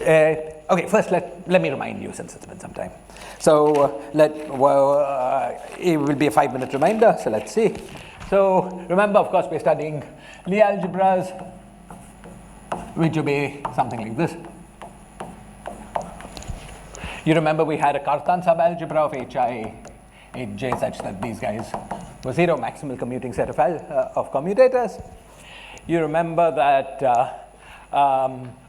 Okay, first let me remind you, since it's been some time. So it will be a 5-minute reminder. So let's see. So remember, of course, we're studying Lie algebras, which will be something like this. You remember we had a Cartan subalgebra of Hi, Hj such that these guys were zero maximal commuting set of commutators. You remember that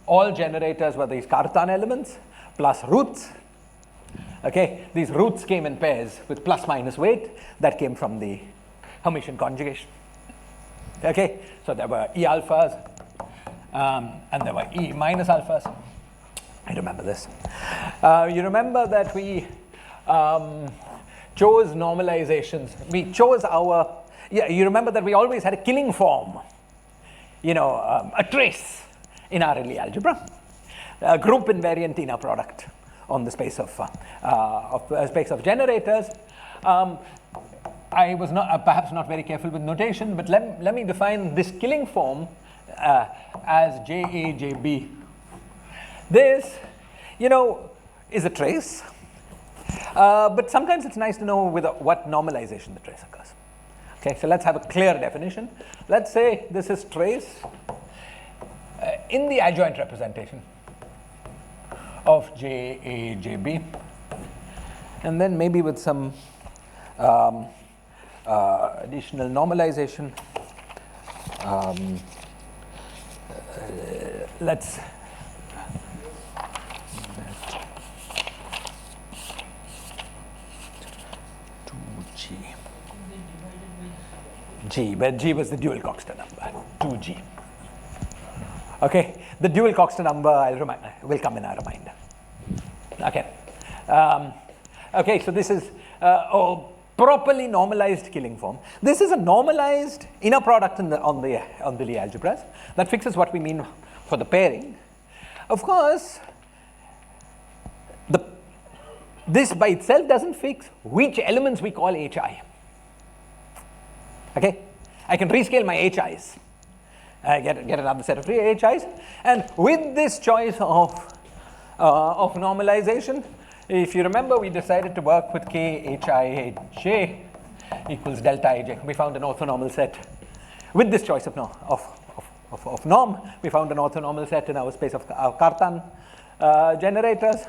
all generators were these Cartan elements plus roots. Okay, these roots came in pairs with plus minus weight. That came from the Hermitian conjugation. Okay, so there were E alphas and there were E minus alphas. I remember this. You remember that we chose normalizations. We chose you remember that we always had a killing form, a trace in our Lie algebra, a group invariant inner product on the space of generators. I was perhaps not very careful with notation, but let me define this killing form as JA, JB. This, is a trace, but sometimes it's nice to know with what normalization the trace occurs. Okay, so let's have a clear definition. Let's say this is trace in the adjoint representation of JA, JB, and then maybe with some additional normalization. Let's G, where G was the dual Coxeter number, 2G. Okay, the dual Coxeter number will come in our reminder. Okay, okay. So this is a properly normalized killing form. This is a normalized inner product on the Lie algebras that fixes what we mean for the pairing. Of course, this by itself doesn't fix which elements we call Hi. Okay, I can rescale my HIs. Get another set of HIs, and with this choice of normalization, if you remember, we decided to work with K Hi Hj equals delta Ij. We found an orthonormal set with this choice of norm. We found an orthonormal set in our space of Cartan generators,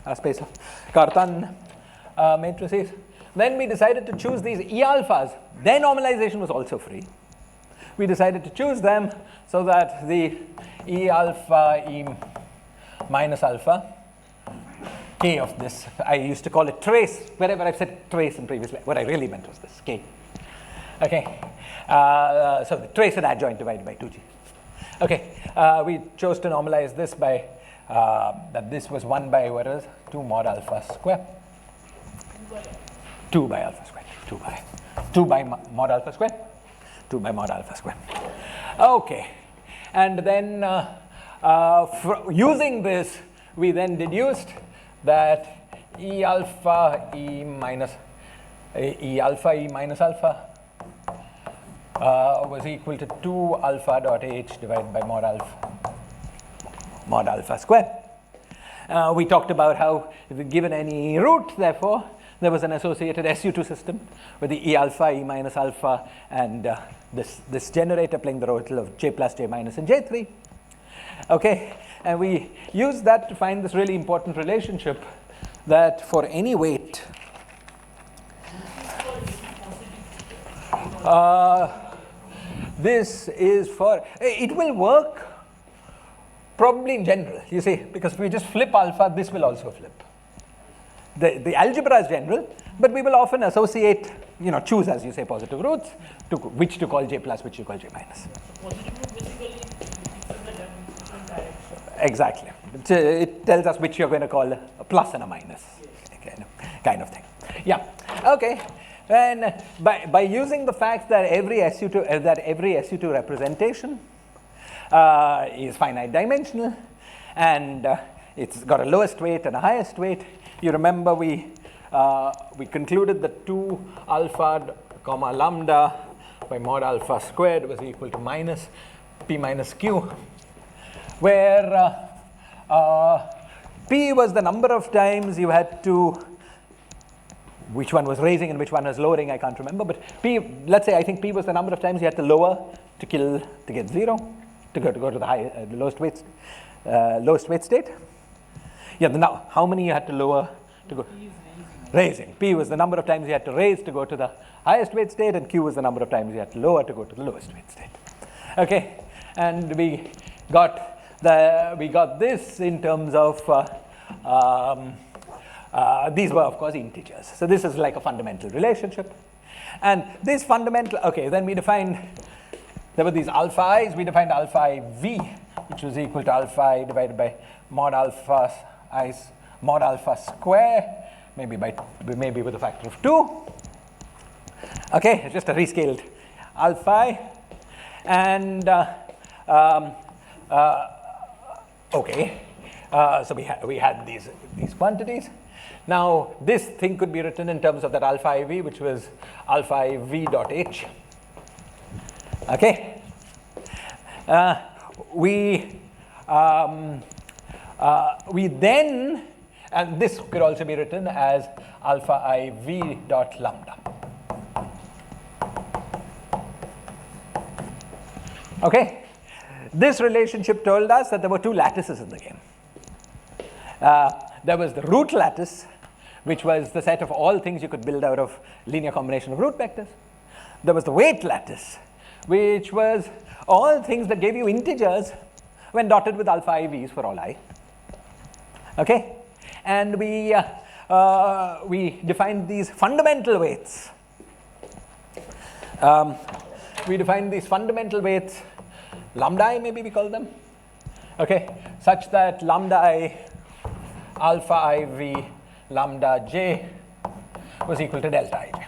our space of Cartan matrices. Then we decided to choose these E alphas. Their normalization was also free. We decided to choose them so that the E alpha, E minus alpha, K of this, I used to call it trace. Wherever I've said trace in previously, what I really meant was this, K. Okay, so the trace and adjoint divided by 2G. Okay, we chose to normalize this by, that this was 1 by, what is 2 mod alpha square. 2 by alpha square, 2 by mod alpha square, 2 by mod alpha square. Okay, and then using this, we then deduced that E alpha E minus alpha was equal to 2 alpha dot H divided by mod alpha square. We talked about how, if given any root, therefore, there was an associated SU2 system with the E alpha, E minus alpha, and this generator playing the role of J plus, J minus, and J3. Okay, and we used that to find this really important relationship that for any weight, this is for, it will work probably in general, you see, because if we just flip alpha, this will also flip. The algebra is general, but we will often associate, choose, as you say, positive roots, which to call J plus, which to call J minus. Exactly. It tells us which you're going to call a plus and a minus, kind of thing. Yeah. Okay. And by using the fact that every SU2 representation is finite dimensional, and it's got a lowest weight and a highest weight, you remember we concluded that 2 alpha comma lambda by mod alpha squared was equal to minus p minus q, where P was the number of times you had to, which one was raising and which one was lowering, I can't remember, but P, let's say I think P was the number of times you had to lower to get 0, to go to the lowest weight state. Yeah, now how many you had to lower to go? Raising. P was the number of times you had to raise to go to the highest weight state, and Q was the number of times you had to lower to go to the lowest weight state. Okay, and we got this in terms of these were of course integers. So this is like a fundamental relationship, and this fundamental. Okay, then we defined, there were these alpha i's. We defined alpha I v, which was equal to alpha I divided by mod alpha square, maybe with a factor of 2. Okay, it's just a rescaled alpha I, and okay, so we had these quantities. Now this thing could be written in terms of that alpha iv, which was alpha iv dot h. Okay, we then, and this could also be written as alpha iv dot lambda. Okay, this relationship told us that there were two lattices in the game. There was the root lattice, which was the set of all things you could build out of linear combination of root vectors. There was the weight lattice, which was all things that gave you integers when dotted with alpha iv's for all I. Okay, and we defined these fundamental weights. We defined these fundamental weights, lambda I maybe we call them. Okay, such that lambda I alpha iv lambda j was equal to delta ij.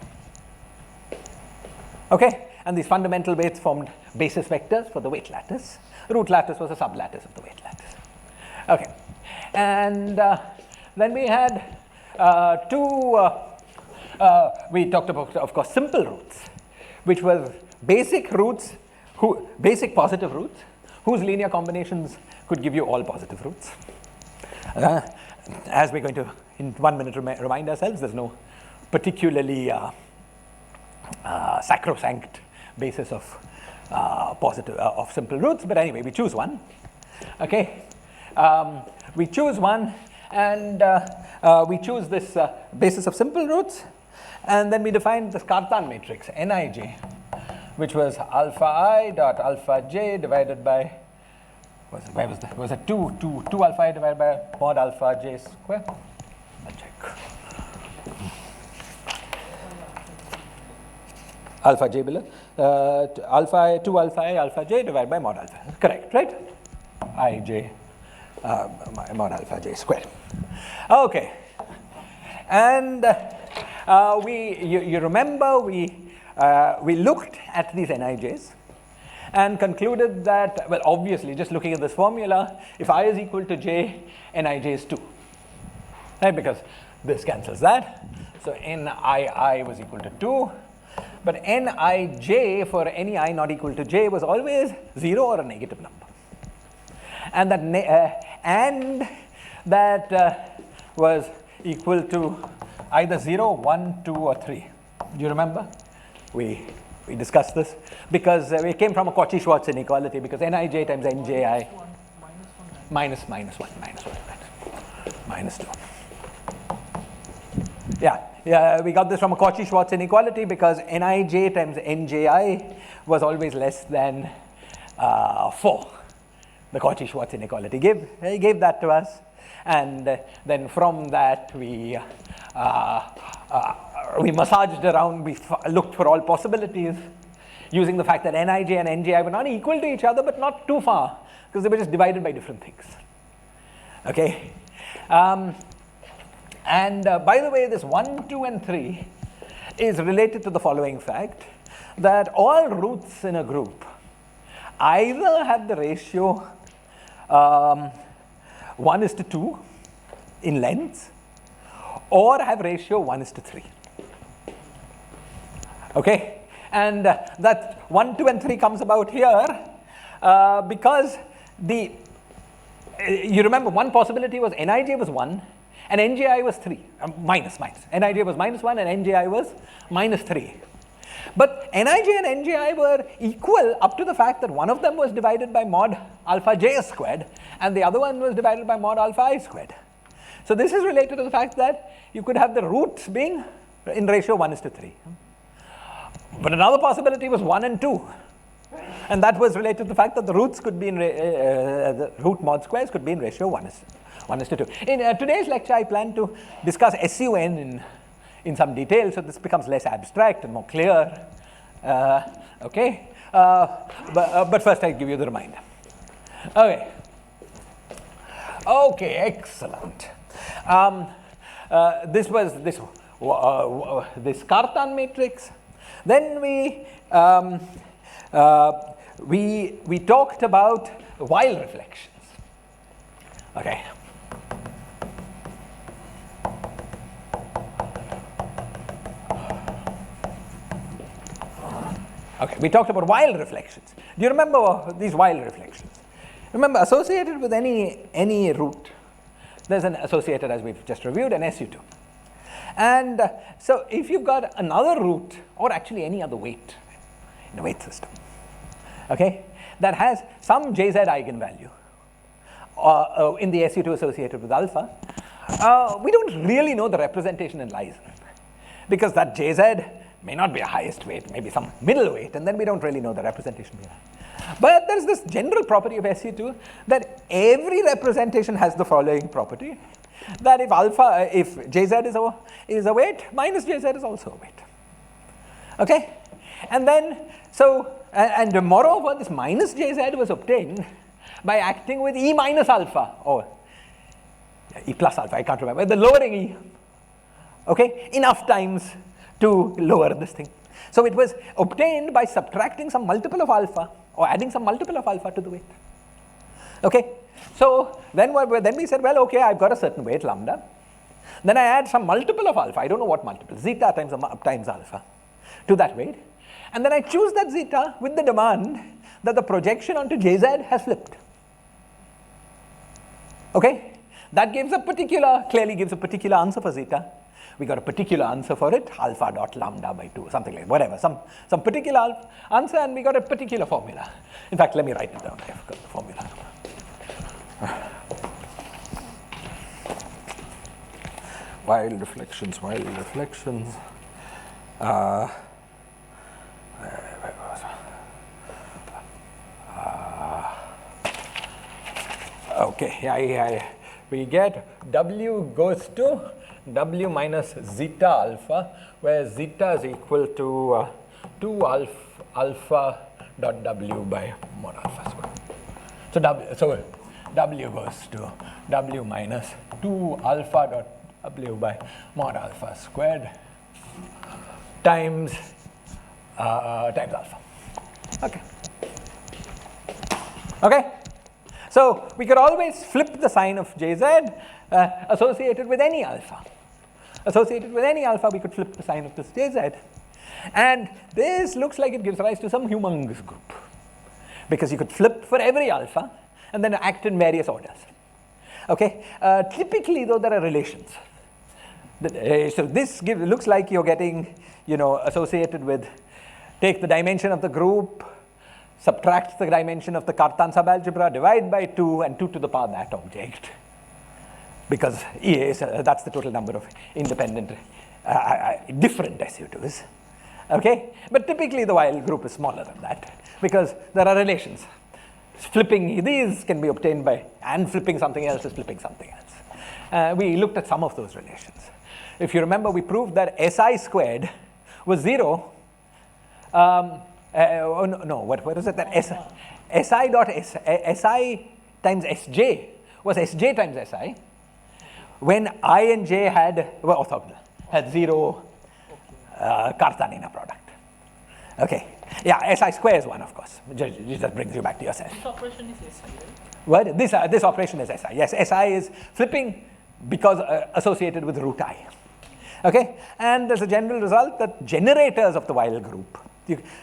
Okay, and these fundamental weights formed basis vectors for the weight lattice. Root lattice was a sublattice of the weight lattice. Okay, and then we had we talked about, of course, simple roots, which were basic roots, basic positive roots, whose linear combinations could give you all positive roots. As we're going to, in 1 minute, remind ourselves, there's no particularly sacrosanct basis of of simple roots, but anyway, we choose one. Okay, we choose one, and we choose this basis of simple roots, and then we define this Cartan matrix Nij, which was alpha I dot alpha j divided by, was it 2 alpha I divided by mod alpha j square? I'll check. Alpha j below, alpha 2 alpha I alpha j divided by mod alpha. Correct, right? Ij mod alpha j square. Okay, and you remember we looked at these Nijs and concluded that, well, obviously, just looking at this formula, if I is equal to j, Nij is 2, right? Because this cancels that. So Nii was equal to 2, but Nij for any I not equal to j was always 0 or a negative number, and that was equal to either 0, 1, 2, or 3. Do you remember? We discussed this because we came from a Cauchy-Schwarz inequality, because Nij times Nji minus 1, minus 2. Yeah, we got this from a Cauchy-Schwarz inequality because Nij times Nji was always less than 4. The Cauchy-Schwarz inequality gave that to us, and then from that we massaged around, we looked for all possibilities using the fact that Nij and Nji were not equal to each other, but not too far, because they were just divided by different things. Okay, and by the way, this 1, 2, and 3 is related to the following fact, that all roots in a group either have the ratio 1:2 in length, or have ratio 1:3. Okay, and that 1, 2, and 3 comes about here because the You remember one possibility was Nij was 1 and Nji was 3, minus. Nij was -1 and Nji was -3. But Nij and Nji were equal up to the fact that one of them was divided by mod alpha j squared and the other one was divided by mod alpha I squared. So this is related to the fact that you could have the roots being in ratio 1:3. But another possibility was 1 and 2. And that was related to the fact that the roots could be in, the root mod squares could be in ratio 1:2. In today's lecture, I plan to discuss SUN in some detail, so this becomes less abstract and more clear. Okay, but first I give you the reminder. Okay, excellent. This was this Cartan matrix. Then we talked about Weyl reflections. Okay. Okay, we talked about Weyl reflections. Do you remember these Weyl reflections? Remember, associated with any root, there's an associated, as we've just reviewed, an SU2. And so if you've got another root, or actually any other weight in a weight system, okay, that has some Jz eigenvalue in the SU2 associated with alpha, we don't really know the representation it lies in, because that Jz may not be a highest weight, maybe some middle weight, and then we don't really know the representation behind. But there's this general property of SU2 that every representation has the following property, that if Jz is a weight, minus Jz is also a weight. Okay? And then, and moreover, this minus Jz was obtained by acting with E minus alpha, or E plus alpha, I can't remember, the lowering E, okay, enough times to lower this thing. So it was obtained by subtracting some multiple of alpha, or adding some multiple of alpha to the weight. Okay? So then we said, well, okay, I've got a certain weight, lambda. Then I add some multiple of alpha, I don't know what multiple, zeta times alpha, to that weight. And then I choose that zeta with the demand that the projection onto Jz has flipped. Okay? That clearly gives a particular answer for zeta. We got a particular answer for it, alpha dot lambda by 2, something like whatever, some particular answer, and we got a particular formula. In fact, let me write it down. I've got the formula. Weyl reflections. Okay, we get W goes to W minus zeta alpha, where zeta is equal to 2 alpha dot W by mod alpha squared. So W goes to W minus 2 alpha dot W by mod alpha squared times alpha. Okay. So we could always flip the sign of Jz associated with any alpha. Associated with any alpha, we could flip the sign of this Jz. And this looks like it gives rise to some humongous group, because you could flip for every alpha and then act in various orders. Okay. Typically, though, there are relations. So this looks like you're getting, associated with, take the dimension of the group, subtract the dimension of the Cartan subalgebra, divide by 2, and 2 to the power that object. Because that's the total number of independent, different SU2s. Okay? But typically the Weyl group is smaller than that, because there are relations. Flipping these can be obtained by, and flipping something else is flipping something else. We looked at some of those relations. If you remember, we proved that Si squared was 0. What is it? That Si dot Si times Sj was Sj times Si, when I and j had orthogonal, had 0 Cartan inner product. Okay. Yeah, Si square is 1, of course. It just brings you back to yourself. This operation is Si, right? What? This operation is Si. Yes, Si is flipping because associated with root I. Okay? And there's a general result that generators of the Weyl group,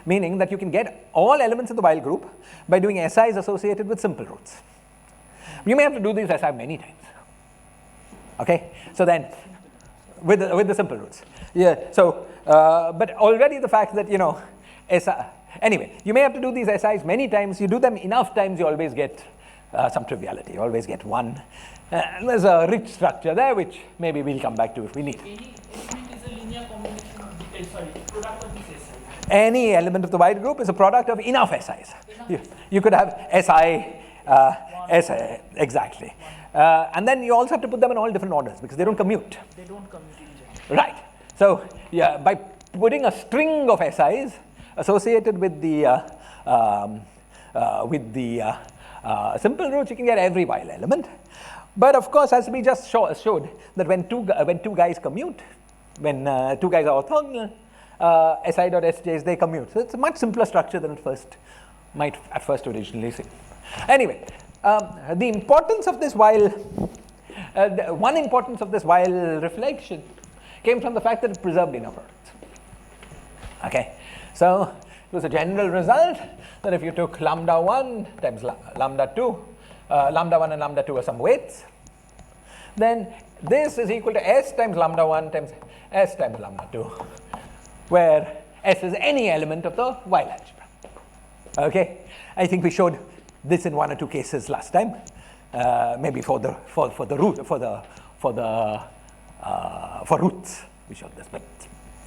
meaning that you can get all elements of the Weyl group by doing SIs associated with simple roots. You may have to do these SI many times. Okay, so then with the simple roots. Yeah, so but already the fact that, you know, SI, anyway, you may have to do these SIs many times. You do them enough times, you always get some triviality. You always get one. There's a rich structure there, which maybe we'll come back to if we need. Any element is a linear combination of product of these SIs. Any element of the wide group is a product of enough SIs. You could have SI, SI, exactly. And then you also have to put them in all different orders because they don't commute. They don't commute in general. Right. So yeah, by putting a string of SIs associated with the simple roots, you can get every while element. But of course, as we just showed, that when two guys commute, when two guys are orthogonal, SI.sj's, they commute. So it's a much simpler structure than it might at first originally seem. Anyway, the importance of this while, one importance of this while reflection came from the fact that it preserved inner products. Okay, so it was a general result that if you took lambda 1 times lambda 2, lambda 1 and lambda 2 are some weights, then this is equal to S times lambda 1 times S times lambda 2, where S is any element of the while algebra. Okay, I think we showed this in one or two cases last time, maybe for roots we showed this, but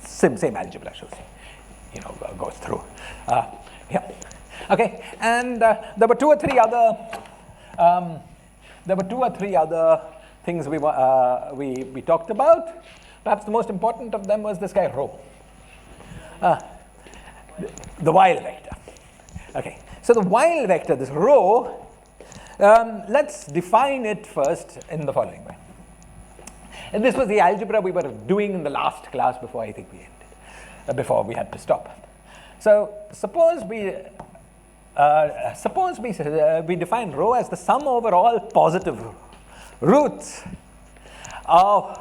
same algebra shows, you know, goes through. Yeah. Okay, and there were two or three other things we talked about. Perhaps the most important of them was this guy rho, the while vector. Okay, so the while vector, this rho, let's define it first in the following way. And this was the algebra we were doing in the last class before I think we ended, before we had to stop. So suppose we define rho as the sum over all positive roots of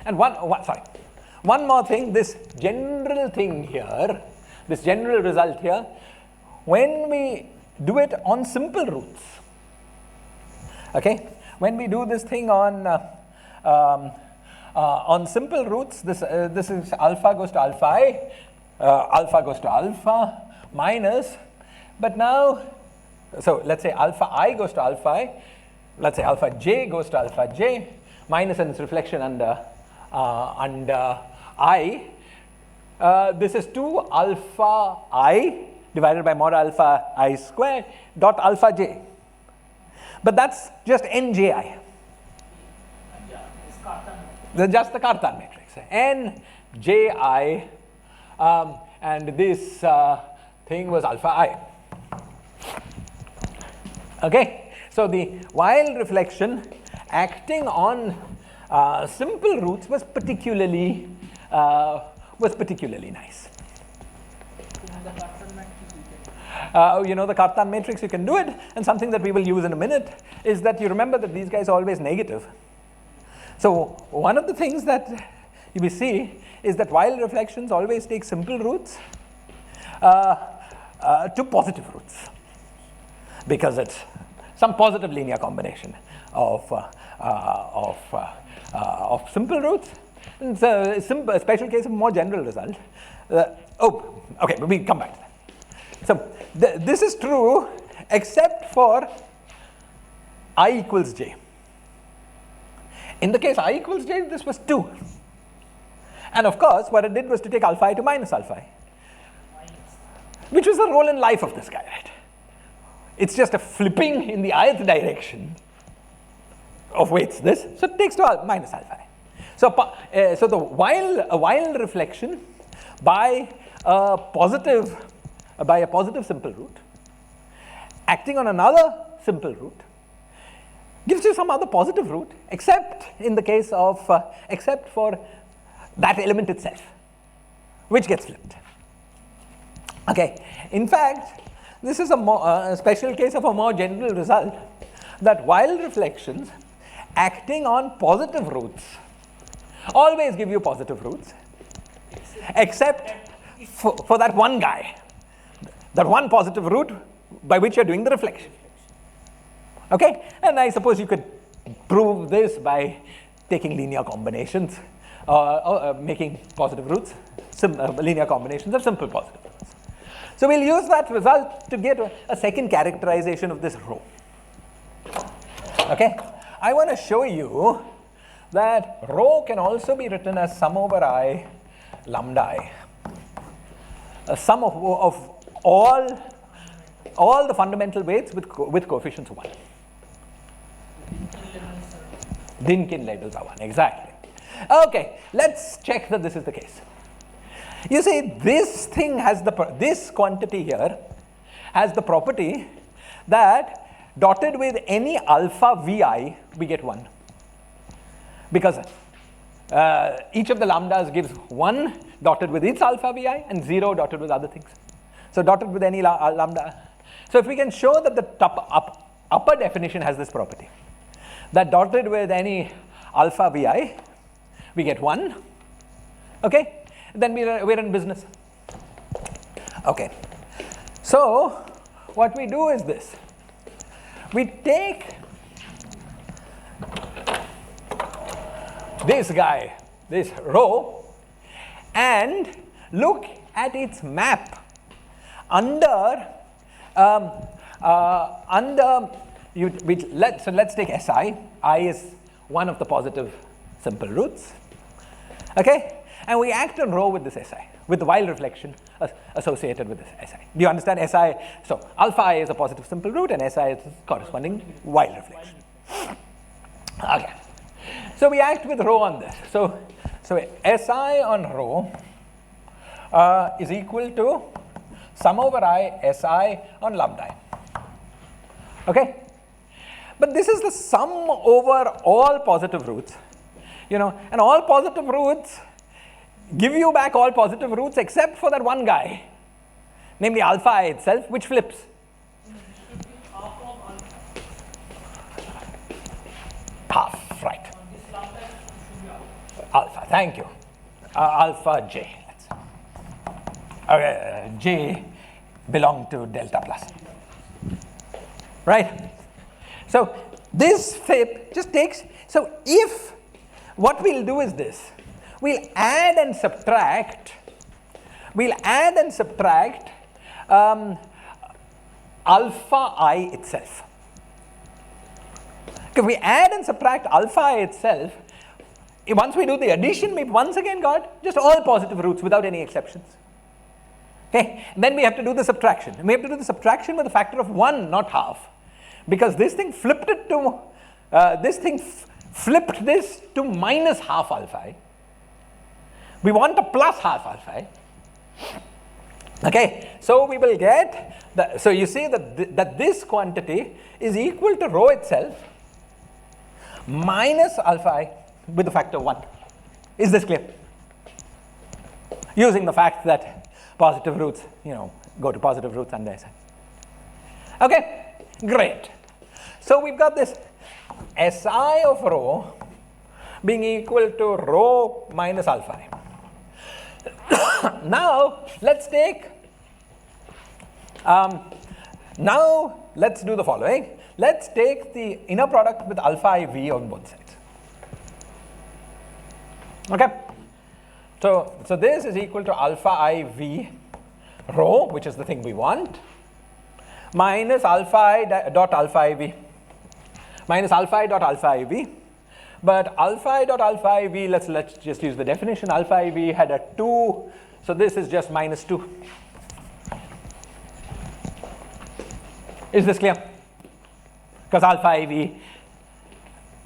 and one more thing, this general thing here, this general result here, when we do it on simple roots, okay, when we do this thing on simple roots, this is alpha goes to alpha I, alpha goes to alpha minus, but now, so let's say alpha I goes to alpha I, let's say alpha j goes to alpha j, minus and its reflection under I. This is 2 alpha I divided by mod alpha I squared dot alpha j. But that's just nji. Yeah, it's Cartan. Just the Cartan matrix. nji, and this thing was alpha I. Okay, so the while reflection acting on simple roots was particularly nice. You know the Cartan matrix, you can do it, and something that we will use in a minute is that you remember that these guys are always negative. So one of the things that you will see is that while reflections always take simple roots to positive roots, because it's some positive linear combination of simple roots. It's a special case of more general result. Okay, but we'll come back to that. So this is true except for I equals j. In the case I equals j, this was 2. And of course, what it did was to take alpha I to minus alpha I, which was the role in life of this guy, right? It's just a flipping in the ith direction of weights this, so it takes to minus alpha I. So the while reflection by a positive simple root acting on another simple root gives you some other positive root, except in the case of except for that element itself, which gets flipped. Okay, in fact, this is a special case of a more general result, that while reflections acting on positive roots always give you positive roots, except for that one guy, that one positive root by which you're doing the reflection. Okay, and I suppose you could prove this by taking linear combinations, or making positive roots, linear combinations of simple positive roots. So we'll use that result to get a second characterization of this rho. Okay, I want to show you that rho can also be written as sum over I lambda I, a sum of all the fundamental weights with coefficients 1. Dynkin labels are 1, exactly. Okay, let's check that this is the case. You see, this thing has this quantity here has the property that dotted with any alpha vi, we get 1. Because each of the lambdas gives 1 dotted with its alpha vi and 0 dotted with other things. So dotted with any lambda. So if we can show that the upper definition has this property, that dotted with any alpha vi, we get 1, okay? Then we're in business. Okay. So what we do is this. We take this guy, this rho, and look at its map under let's take Si. I is one of the positive simple roots. Okay? And we act on rho with this Si, with the Weyl reflection associated with this Si. Do you understand Si? So alpha I is a positive simple root and Si is corresponding Weyl reflection. Okay. So we act with rho on this. So Si on rho is equal to sum over I Si on lambda. Okay? But this is the sum over all positive roots. You know, and all positive roots give you back all positive roots except for that one guy, namely alpha I itself, which flips. Half, right. Alpha, thank you. Alpha j. Okay, j belong to delta plus. Right? So this flip just takes, so if what we'll do is this, we'll add and subtract alpha I itself. If we add and subtract alpha I itself, once we do the addition, we've once again got just all positive roots without any exceptions. Okay, and then we have to do the subtraction. And we have to do the subtraction with a factor of 1, not half. Because this thing flipped it to, flipped this to minus half alpha I. We want a plus half alpha I. Okay, so we will get, so you see that this quantity is equal to rho itself minus alpha I with the factor 1. Is this clear? Using the fact that positive roots, go to positive roots under Si. Okay, great. So we've got this Si of rho being equal to rho minus alpha I. Now let's take, now let's do the following. Let's take the inner product with alpha I v on both sides. Okay, so this is equal to alpha I v rho, which is the thing we want, minus alpha I dot alpha I v, minus alpha I dot alpha I v. But alpha I dot alpha I v, let's just use the definition. Alpha I v had a 2, so this is just minus 2. Is this clear? Because alpha I v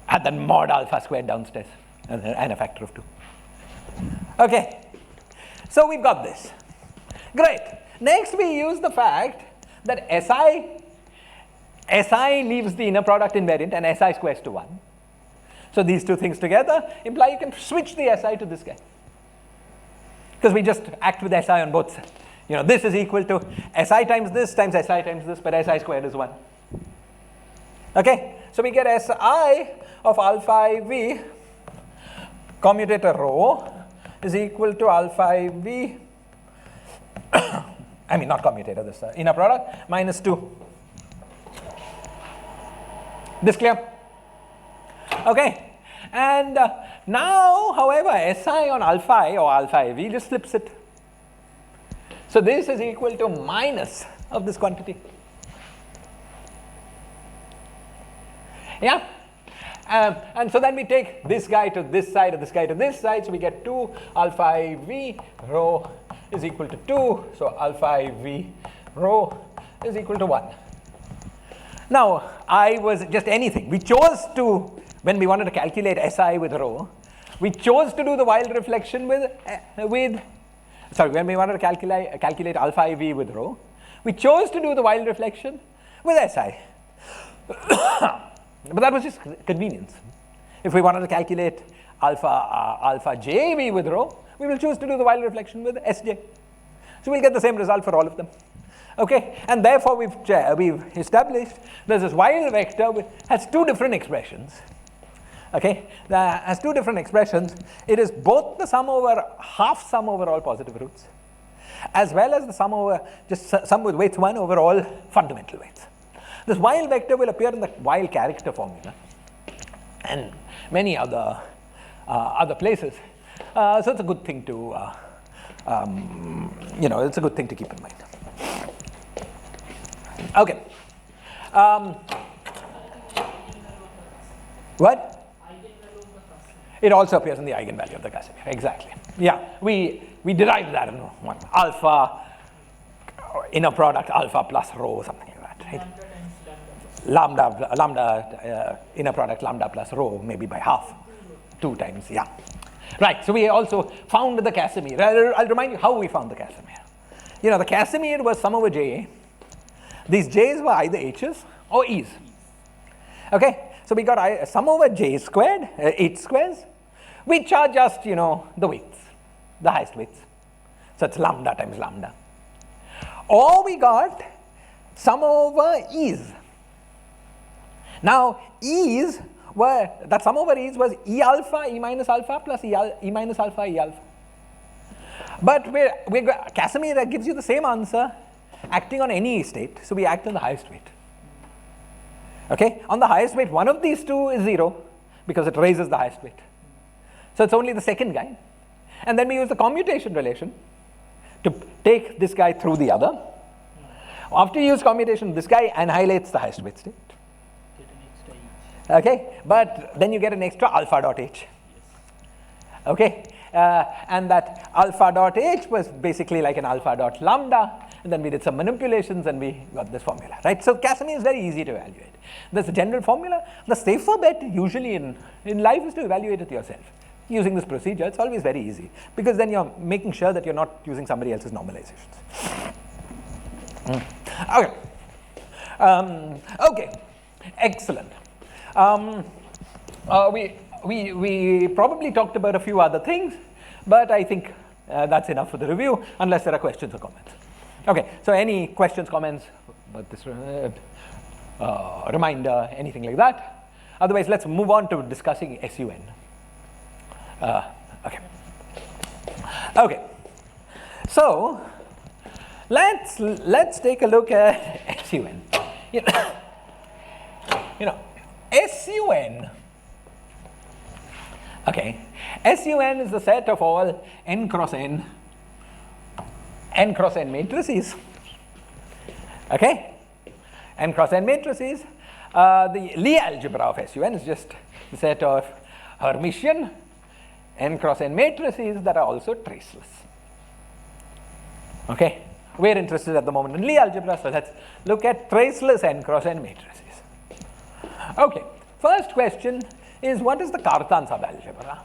had the mod alpha squared downstairs and a factor of 2. Okay, so we've got this. Great. Next we use the fact that Si leaves the inner product invariant and Si squares to 1. So these two things together imply you can switch the Si to this guy. Because we just act with Si on both sides. This is equal to Si times this, but Si squared is 1. Okay, so we get Si of alpha I v commutator rho is equal to alpha I v, I mean not commutator, this inner product, minus 2. This clear? Okay. And now, however, SI on alpha I or alpha IV just flips it. So this is equal to minus of this quantity. Yeah? And so then we take this guy to this side and this guy to this side, so we get 2 alpha IV rho is equal to 2, so alpha IV rho is equal to 1. Now, I was just anything. We chose to, when we wanted to calculate SI with rho, we chose to do the wild reflection when we wanted to calculate alpha IV with rho, we chose to do the wild reflection with SI. But that was just convenience. If we wanted to calculate alpha JV with rho, we will choose to do the wild reflection with SJ. So we'll get the same result for all of them. Okay, and therefore we've established there's this wild vector which has two different expressions. Okay, that has two different expressions. It is both the sum over half sum over all positive roots, as well as the sum over just sum with weights 1 over all fundamental weights. This wild vector will appear in the wild character formula and many other places. So it's a good thing to it's a good thing to keep in mind. Okay. What? It also appears in the eigenvalue of the Casimir. Exactly. Yeah, we derived that in one alpha inner product alpha plus rho or something like that, right? Lambda inner product lambda plus rho maybe by half, 2 times. Yeah. Right. So we also found the Casimir. I'll remind you how we found the Casimir. You know, the Casimir was sum over J. These J's were either H's or E's. Okay. So we got sum over J squared, H squares, which are just, the weights, the highest weights. So it's lambda times lambda. Or we got sum over E's. Now, E's were, that sum over E's was E alpha, E minus alpha plus E minus alpha, E alpha. But Casimir gives you the same answer acting on any state, so we act on the highest weight. Okay, on the highest weight, one of these two is 0 because it raises the highest weight. So it's only the second guy. And then we use the commutation relation to take this guy through the other. After you use commutation, this guy annihilates the highest weight state. Okay, but then you get an extra alpha dot H. Okay, and that alpha dot H was basically like an alpha dot lambda. And then we did some manipulations and we got this formula, right? So Casimir is very easy to evaluate. There's a general formula. The safer bet usually in life is to evaluate it yourself. Using this procedure, it's always very easy because then you're making sure that you're not using somebody else's normalizations. Okay. Okay. Excellent. We probably talked about a few other things, but I think that's enough for the review unless there are questions or comments. Okay, so any questions, comments about this reminder, anything like that? Otherwise, let's move on to discussing SUN. Okay. So let's take a look at SUN. SUN. Okay, SUN is the set of all n cross n matrices. Okay, n cross n matrices. The Lie algebra of SUN is just the set of Hermitian n cross n matrices that are also traceless. Okay, we're interested at the moment in Lie algebra, so let's look at traceless n cross n matrices. Okay, first question is what is the Cartan subalgebra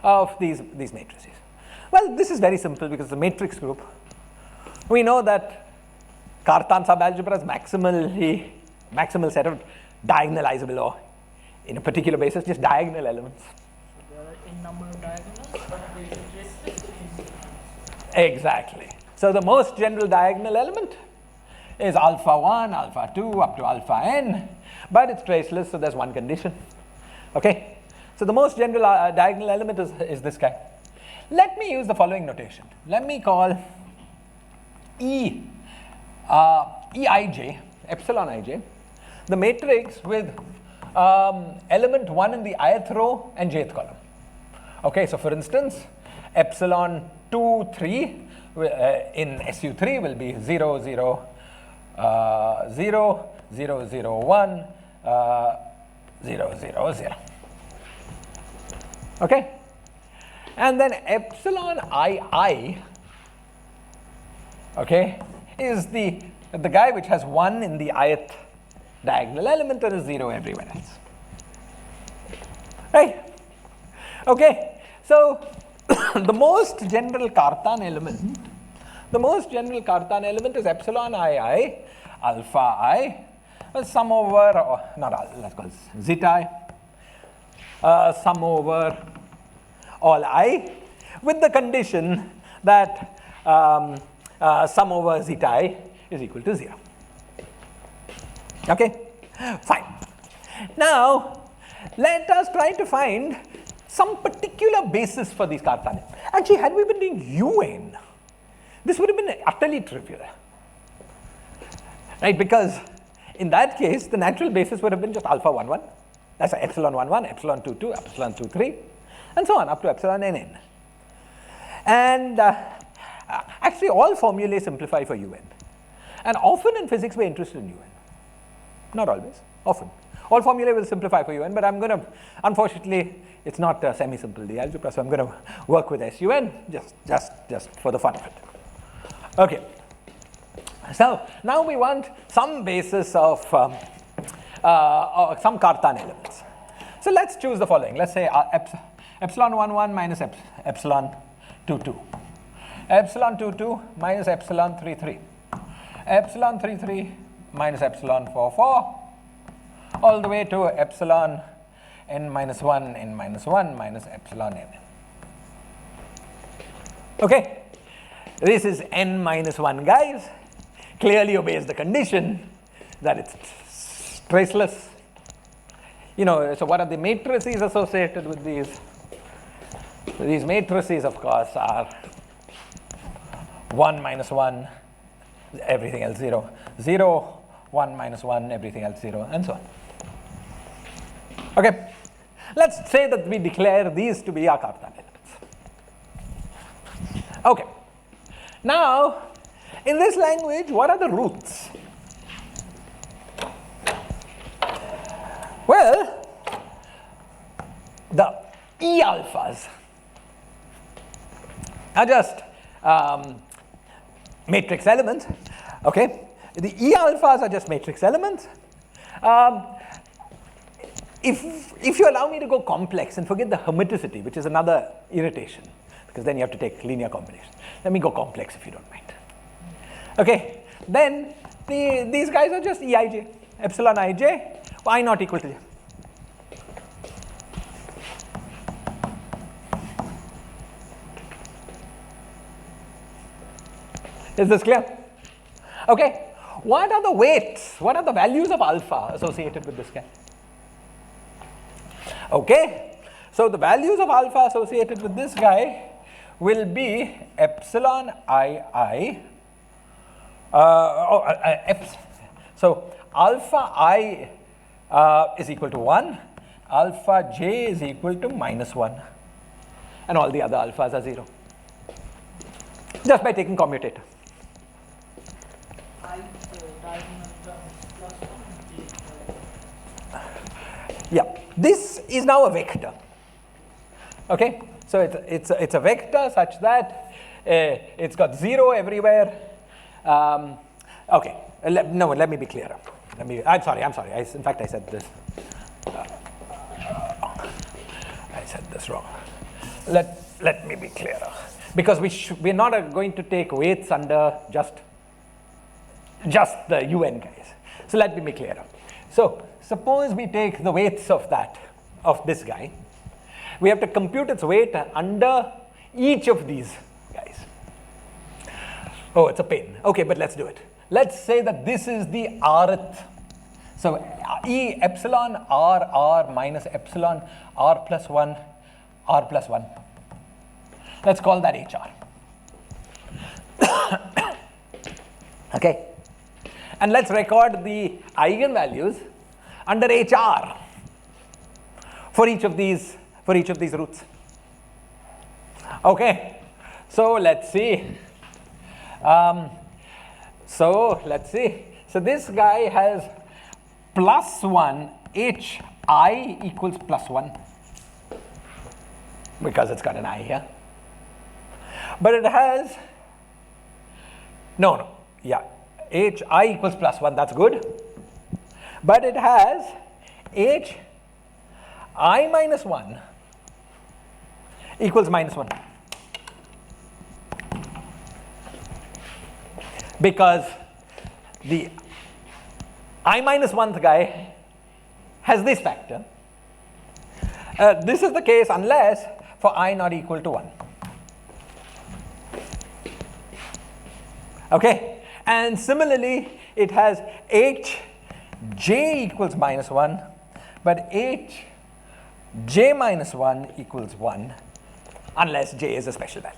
of these matrices? Well, this is very simple because the matrix group. We know that Cartan subalgebra is maximal set of diagonalizable or in a particular basis just diagonal elements. So there are n number of diagonals, but there is a traceless in. Exactly. So the most general diagonal element is alpha 1, alpha 2 up to alpha n, but it's traceless, so there's one condition. Okay, so the most general diagonal element is this guy. Let me use the following notation. Let me call Eij, epsilon ij, the matrix with element 1 in the ith row and jth column. Okay, so for instance, epsilon 2, 3 in SU3 will be 0, 0, 0, 0, 0, 1, 0, 0, 0. Okay? And then epsilon II, okay, is the guy which has 1 in the ith diagonal element and is 0 everywhere else. Right? Okay, so the most general Cartan element, is epsilon II, alpha I, sum over, let's call it zeta I, sum over all I, with the condition that sum over zeta I is equal to 0. Okay, fine. Now, let us try to find some particular basis for these Cartan. Actually, had we been doing UN, this would have been utterly trivial. Right, because in that case, the natural basis would have been just alpha 1, 1. That's epsilon 1, 1, epsilon 2, 2, epsilon 2, 3, and so on up to epsilon n. And actually, all formulae simplify for UN. And often in physics, we're interested in UN. Not always, often. All formulae will simplify for UN, but I'm going to, unfortunately, it's not semi-simple, the algebra, so I'm going to work with SUN just for the fun of it. Okay. So now we want some basis of some Cartan elements. So let's choose the following. Let's say epsilon 1, 1 minus epsilon 2, 2. Epsilon 2, 2 minus epsilon 3, 3. Epsilon 3, 3 minus epsilon 4, 4. All the way to epsilon n minus 1, n minus 1 minus epsilon n. Okay. This is n minus 1, guys. Clearly obeys the condition that it's traceless. You know, so what are the matrices associated with these? So these matrices, of course, are 1 minus 1, everything else 0, 0, 1 minus 1, everything else 0, and so on. Okay, let's say that we declare these to be our Cartan elements. Okay, now in this language, what are the roots? Well, the E alphas are just matrix elements. Okay, the E alphas are just matrix elements. If you allow me to go complex and forget the hermiticity, which is another irritation, because then you have to take linear combinations. Let me go complex if you don't mind. Okay, then these guys are just Eij, epsilon ij, y not equal to j. Is this clear? Okay, what are the weights? What are the values of alpha associated with this guy? Okay, so the values of alpha associated with this guy will be epsilon ii. So alpha I is equal to 1, alpha j is equal to minus 1, and all the other alphas are 0. Just by taking commutator. Yeah, this is now a vector. Okay, so it's a vector such that it's got 0 everywhere. Okay, let me be clearer. I'm sorry. In fact, I said this. I said this wrong. Let me be clearer, because we're not going to take weights under just the UN guys. So let me be clearer. So suppose we take the weights of this guy. We have to compute its weight under each of these guys. Oh, it's a pain. Okay, but let's do it. Let's say that this is the rth. So E epsilon r minus epsilon r plus 1 r plus 1. Let's call that HR. Okay. And let's record the eigenvalues under HR. for each of these roots. Okay, so let's see. So this guy has plus 1 hi equals plus 1 because it's got an I here. But it has, hi equals plus 1, that's good. But it has hi minus 1 equals minus 1. Because the I minus 1th guy has this factor. This is the case unless for I not equal to 1. Okay, and similarly it has hj equals minus 1, but hj minus 1 equals 1 unless j is a special value.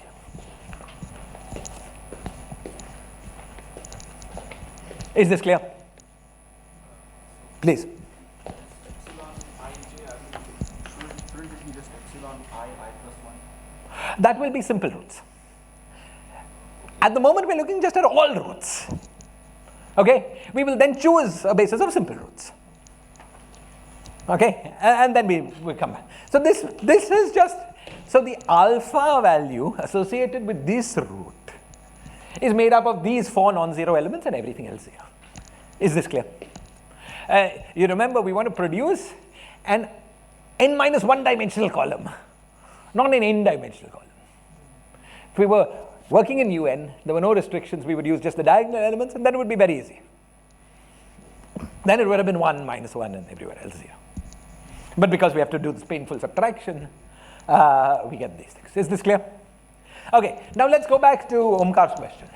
Is this clear? Please. Epsilon ij, shouldn't it be just epsilon I plus 1? That will be simple roots. At the moment, we're looking just at all roots. Okay? We will then choose a basis of simple roots. Okay? And then we come back. So this is just, so the alpha value associated with this root is made up of these 4 non-zero elements and everything else here. Is this clear? You remember we want to produce an n minus 1 dimensional column, not an n dimensional column. If we were working in UN, there were no restrictions, we would use just the diagonal elements and then it would be very easy. Then it would have been 1 minus 1 and everywhere else 0. But because we have to do this painful subtraction, we get these things. Is this clear? Okay, now let's go back to Omkar's question.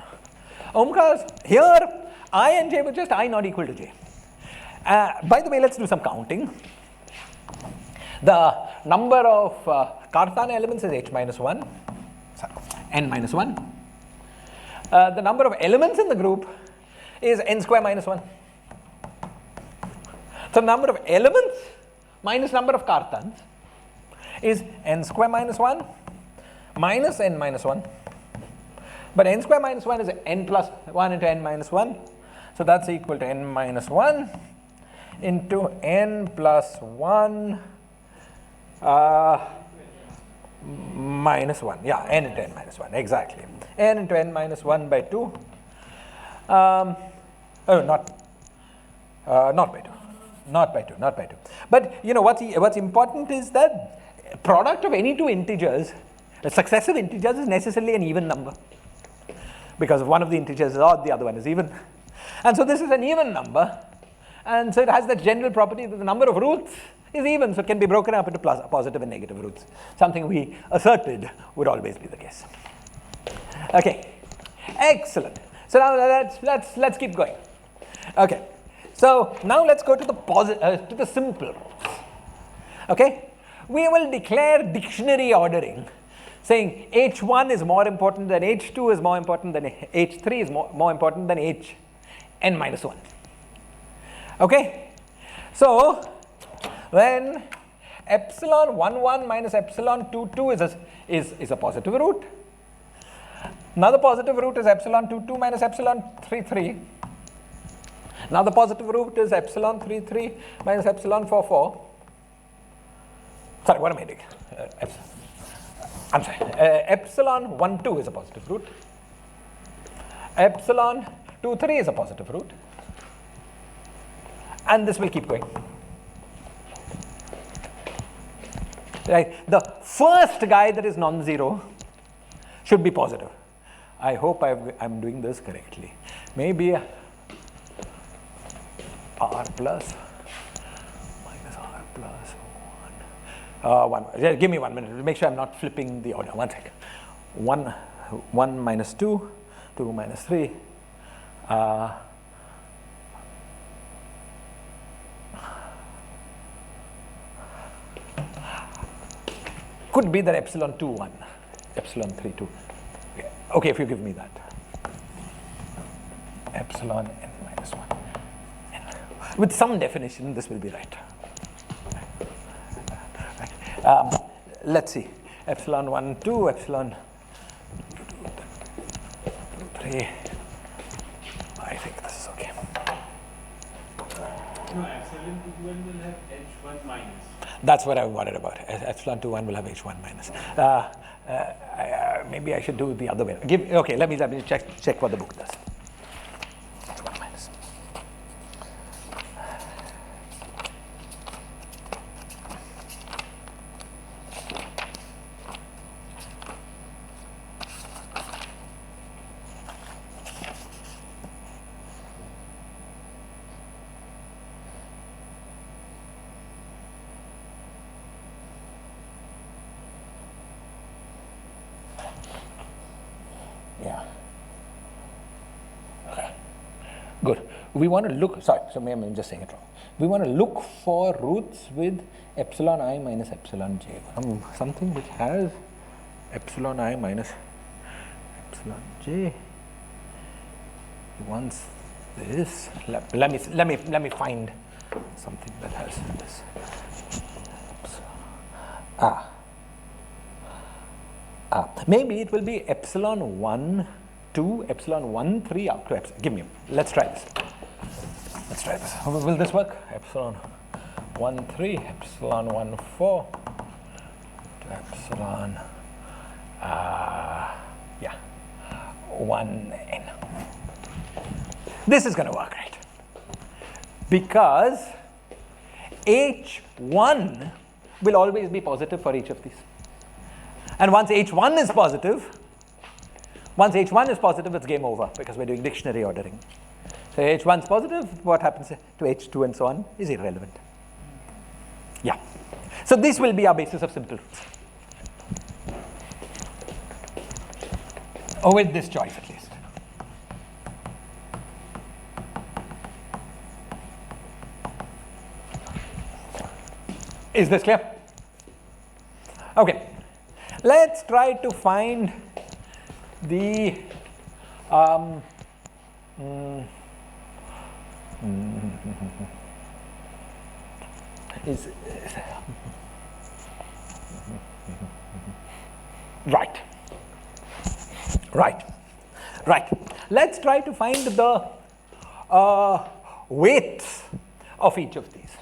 Omkar's, here I and j were just I not equal to j. By the way, let's do some counting. The number of Karthana elements is h minus 1, sorry, n minus 1. The number of elements in the group is n square minus 1. So number of elements minus number of Karthans is n square minus 1 minus n minus 1. But n square minus 1 is n plus 1 into n minus 1. So that's equal to n minus 1 into n plus 1 minus 1. Yeah, n into n minus 1, exactly. N into n minus 1 by 2. Not by 2. Not by 2, not by 2. But you know what's important is that product of any two integers, successive integers, is necessarily an even number. Because if one of the integers is odd, the other one is even. And so this is an even number. And so it has that general property that the number of roots is even, so it can be broken up into positive and negative roots. Something we asserted would always be the case. Okay, excellent. So now let's keep going. Okay, so now let's go to the simple roots. Okay, we will declare dictionary ordering, saying h1 is more important than h2 is more important than h3 is more important than hn minus 1. Okay, so when epsilon 1 1 minus epsilon 2 2 is a positive root. Another positive root is epsilon 2 2 minus epsilon 3 3. Another positive root is epsilon 3 3 minus epsilon 4 4. Sorry, what am I doing? I'm sorry. Epsilon 1 2 is a positive root. Epsilon 2 3 is a positive root. And this will keep going. Right? The first guy that is non-zero should be positive. I hope I'm doing this correctly. Maybe r plus minus r plus 1. Give me 1 minute to make sure I'm not flipping the order. 1 second. 1 minus 2, 2 minus 3. Could be that epsilon 2 1, epsilon 3 2. Okay, if you give me that. Epsilon n minus 1. With some definition, this will be right. Let's see, epsilon 1, 2, epsilon 3. I think this is okay. No, epsilon 2 will have h1 minus. That's what I worried about. Epsilon 2, 1 will have h1 minus. Maybe I should do it the other way. Okay, let me check what the book does. H1 minus. Yeah. Okay. Good. We want to look, sorry, so maybe I'm just saying it wrong. We want to look for roots with epsilon I minus epsilon j. Something which has epsilon I minus epsilon j. Once this, let me find something that has this. Maybe it will be epsilon 1, 2, epsilon 1, 3 up to epsilon. Give me, let's try this. Let's try this. Will this work? Epsilon 1, 3, epsilon 1, 4, to epsilon, 1, n. This is going to work, right? Because H1 will always be positive for each of these. And once H1 is positive, it's game over because we're doing dictionary ordering. So H1 is positive, what happens to H2 and so on is irrelevant. Yeah. So this will be our basis of simple roots. Or with this choice at least. Is this clear? Okay. Let's try to find the right. Let's try to find the weights of each of these.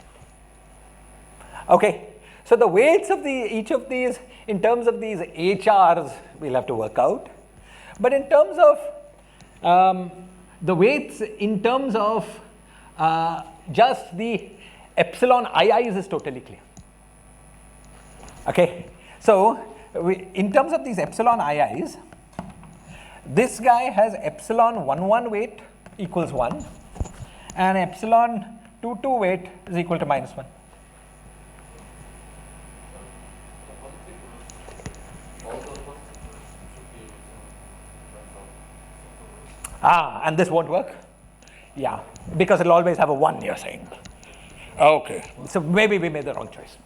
Okay. So the weights of each of these, in terms of these HRs, we'll have to work out. But in terms of the weights, in terms of just the epsilon ii's is totally clear. Okay, so in terms of these epsilon ii's, this guy has epsilon 1, 1 weight equals 1, and epsilon 2, 2 weight is equal to minus 1. And this won't work? Yeah, because it'll always have a 1, you're saying. Okay, so maybe we made the wrong choice.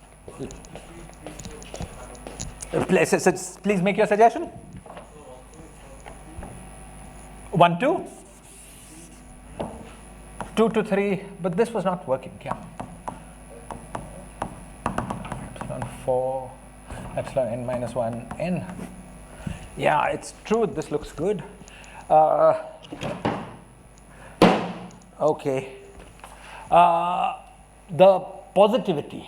Please make your suggestion. 1, 2? 2 to 3, but this was not working, yeah. Epsilon 4, epsilon n minus 1, n. Yeah, it's true, this looks good. Okay. The positivity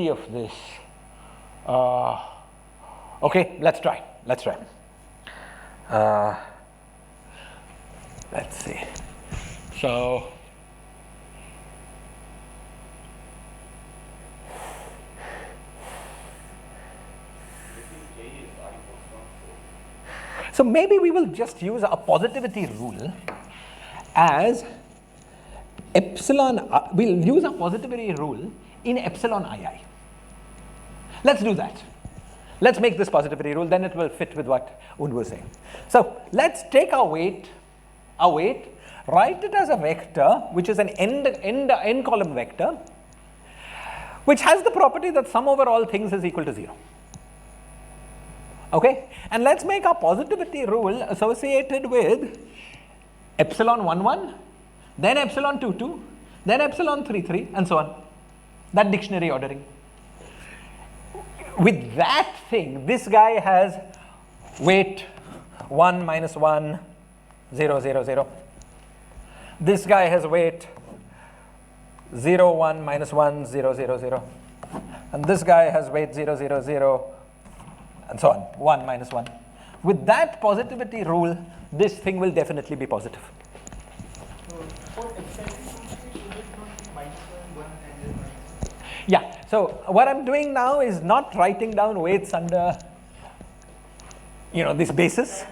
of this. Okay, let's try. Let's see. So, maybe we will just use a positivity rule as epsilon, we'll use a positivity rule in epsilon ii. Let's do that. Let's make this positivity rule, then it will fit with what Und was saying. So let's take our weight, write it as a vector, which is an n column vector, which has the property that sum over all things is equal to 0. Okay, and let's make our positivity rule associated with epsilon 1, 1, then epsilon 2, 2, then epsilon 3, 3, and so on. That dictionary ordering. with that thing, this guy has weight 1 minus 1, 0, 0, 0. This guy has weight 0, 1 minus 1, 0, 0, 0. And this guy has weight 0, 0, 0, and so on, 1 minus 1. With that positivity rule, this thing will definitely be positive. For epsilon, should it not be minus 1 and then minus 1? Yeah, so what I'm doing now is not writing down weights under, this basis.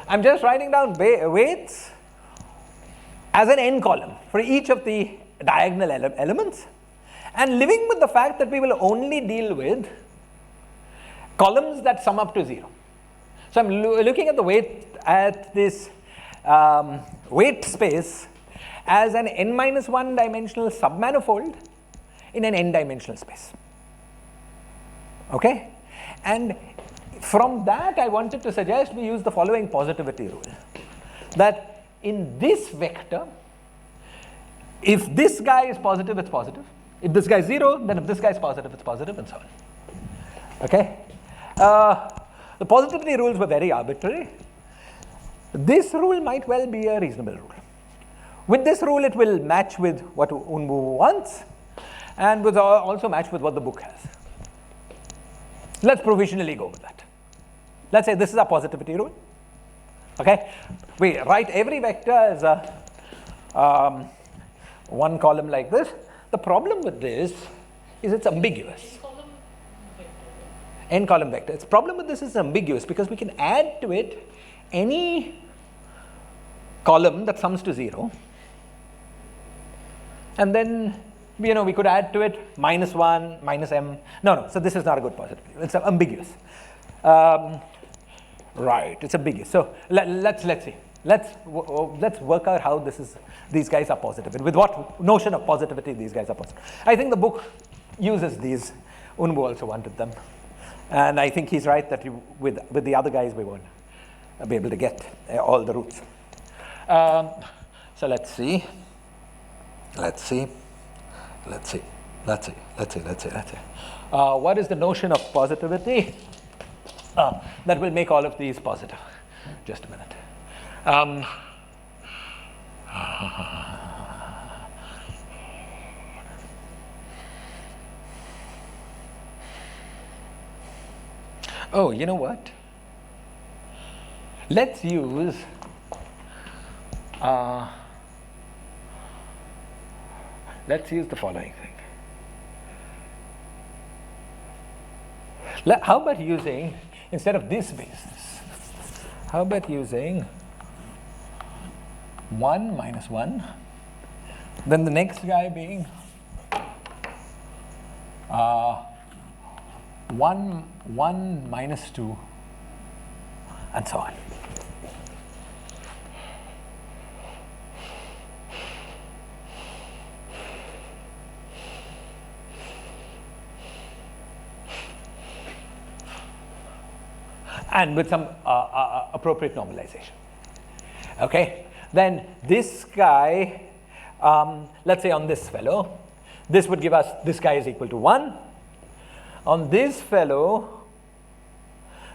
I'm just writing down weights as an n column for each of the diagonal elements, and living with the fact that we will only deal with columns that sum up to 0. So I'm looking at the weight at this weight space as an n minus 1 dimensional submanifold in an n dimensional space. Okay? And from that, I wanted to suggest we use the following positivity rule, that in this vector, if this guy is positive, it's positive. If this guy is 0, then if this guy is positive, it's positive, and so on. Okay? The positivity rules were very arbitrary. This rule might well be a reasonable rule. With this rule, it will match with what Unbu wants, and will also match with what the book has. Let's provisionally go with that. Let's say this is our positivity rule. Okay? We write every vector as a one column like this. The problem with this is it's ambiguous. Column vector. N column vector. Its problem with this is ambiguous because we can add to it any column that sums to 0, and then we could add to it minus 1, minus m. No, so this is not a good positivity. It's ambiguous. Right, it's ambiguous. So let's see. Let's work out how these guys are positive, and with what notion of positivity these guys are positive. I think the book uses these. Unbu also wanted them, and I think he's right that with the other guys we won't be able to get all the roots. So let's see. What is the notion of positivity that will make all of these positive? Just a minute. Oh, you know what? Let's use the following thing. How about using, instead of this basis, how about using 1 minus 1, then the next guy being 1 minus 2, and so on. And with some appropriate normalization. Okay? Then this guy, let's say on this fellow, this would give us this guy is equal to 1. On this fellow,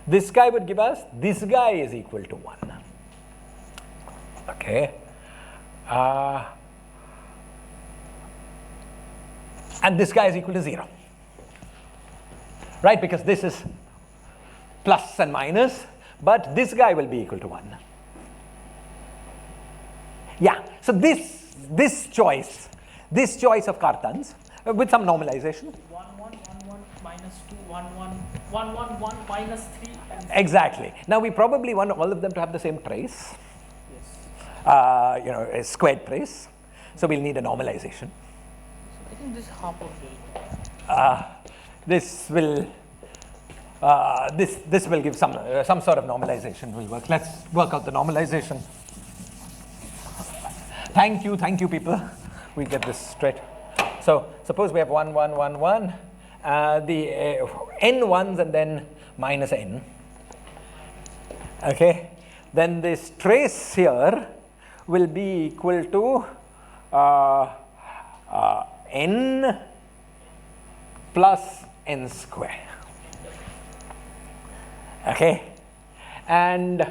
this guy would give us this guy is equal to 1. Okay? And this guy is equal to 0. Right? Because this is plus and minus, but this guy will be equal to 1. Yeah, so this choice of Cartan's with some normalization. 1, 1, 1, 1, minus 2, 1, 1, 1, 1, 1, minus 3. And Exactly. Now we probably want all of them to have the same trace, yes. a squared trace. So we'll need a normalization. I think this is half of delta. This will this will give some sort of normalization will work. Let's work out the normalization. Thank you, people. We get this straight. So suppose we have 1, 1, 1, 1, the n ones and then minus n. Okay, then this trace here will be equal to n plus n square. Okay, and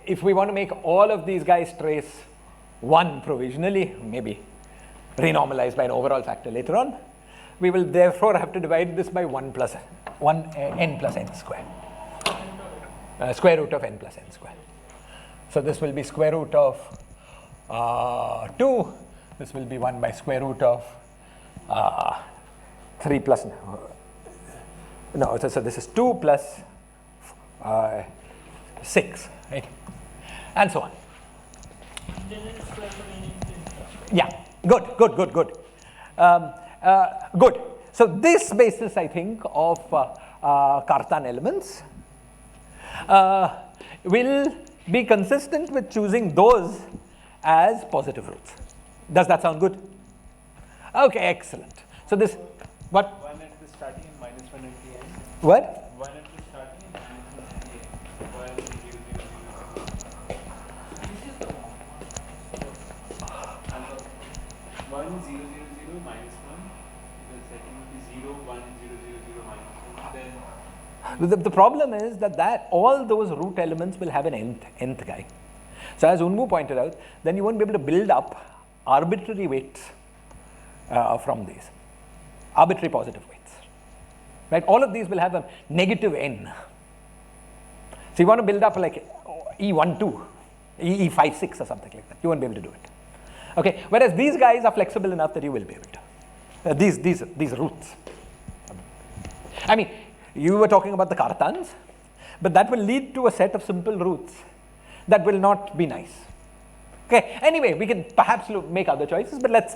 if we want to make all of these guys trace 1 provisionally, maybe renormalized by an overall factor later on, we will therefore have to divide this by 1 plus n plus n square, square root of n plus n square. So this will be square root of 2, this will be 1 by square root of 3 plus, no, so this is 2 plus 6, right? And so on. Yeah, good. Good. So this basis, I think, of Cartan elements will be consistent with choosing those as positive roots. Does that sound good? Okay, excellent. So this, what? 1 at the starting and minus 1 at the end. What? 1 at the starting and minus 1 at the end. 1, 0, 0, 0. And the 1, 0, 0, 0 minus 1. The second will be 0, 1, 0, 0, 0 minus 1. Then The problem is that all those root elements will have an nth guy. So as Unmu pointed out, then you won't be able to build up arbitrary weights from these, arbitrary positive weights. Right? All of these will have a negative n. So you want to build up like E12, E56 or something like that. You won't be able to do it. Okay. Whereas these guys are flexible enough that you will be able to. These roots. I mean, you were talking about the Cartans, but that will lead to a set of simple roots that will not be nice. Okay. Anyway, we can perhaps make other choices, but let's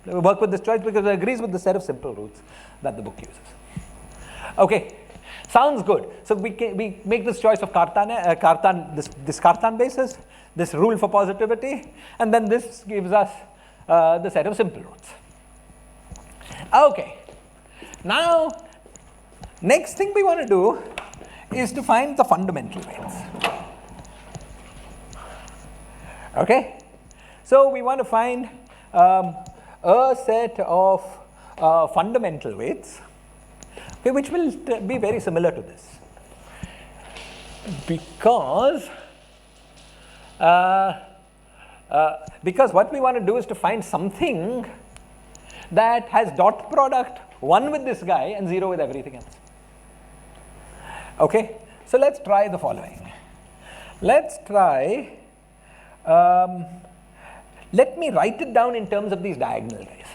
work with this choice because it agrees with the set of simple roots that the book uses. Okay. Sounds good. So we make this choice of this Cartan basis, this rule for positivity, and then this gives us the set of simple roots. Okay. Now, next thing we want to do is to find the fundamental weights. Okay. So we want to find a set of fundamental weights, okay, which will be very similar to this, because what we want to do is to find something that has dot product 1 with this guy and 0 with everything else. Okay, so let's try the following. Let's try, let me write it down in terms of these diagonal guys.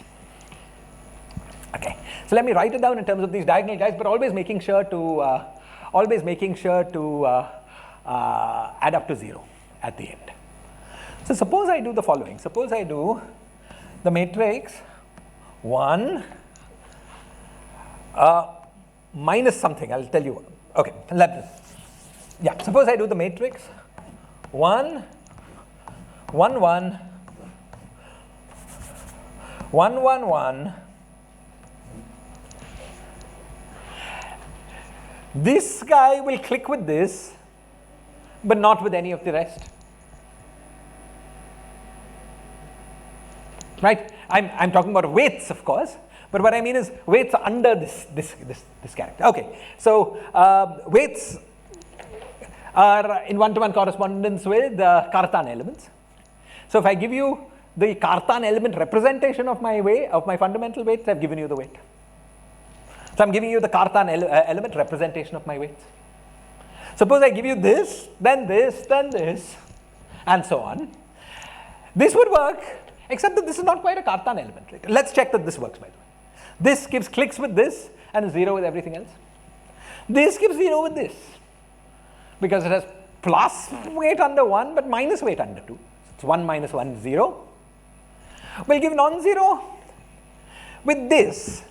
Okay, so let me write it down in terms of these diagonal guys, but always making sure to add up to 0 at the end. So suppose I do the following. Suppose I do the matrix 1 minus something. I'll tell you. Okay, suppose I do the matrix 1, 1, 1, 1, 1, 1. This guy will click with this, but not with any of the rest. Right? I'm talking about weights, of course, but what I mean is weights under this character. Okay, so weights are in one-to-one correspondence with the Cartan elements. So if I give you the Cartan element representation of my fundamental weights, I've given you the weight. So I'm giving you the Cartan element representation of my weights. Suppose I give you this, then this, then this, and so on. This would work, except that this is not quite a Cartan element. Right? Let's check that this works, by the way. This gives clicks with this and is 0 with everything else. This gives 0 with this, because it has plus weight under 1 but minus weight under 2. It's 1 minus 1 0. We'll give non-zero with this,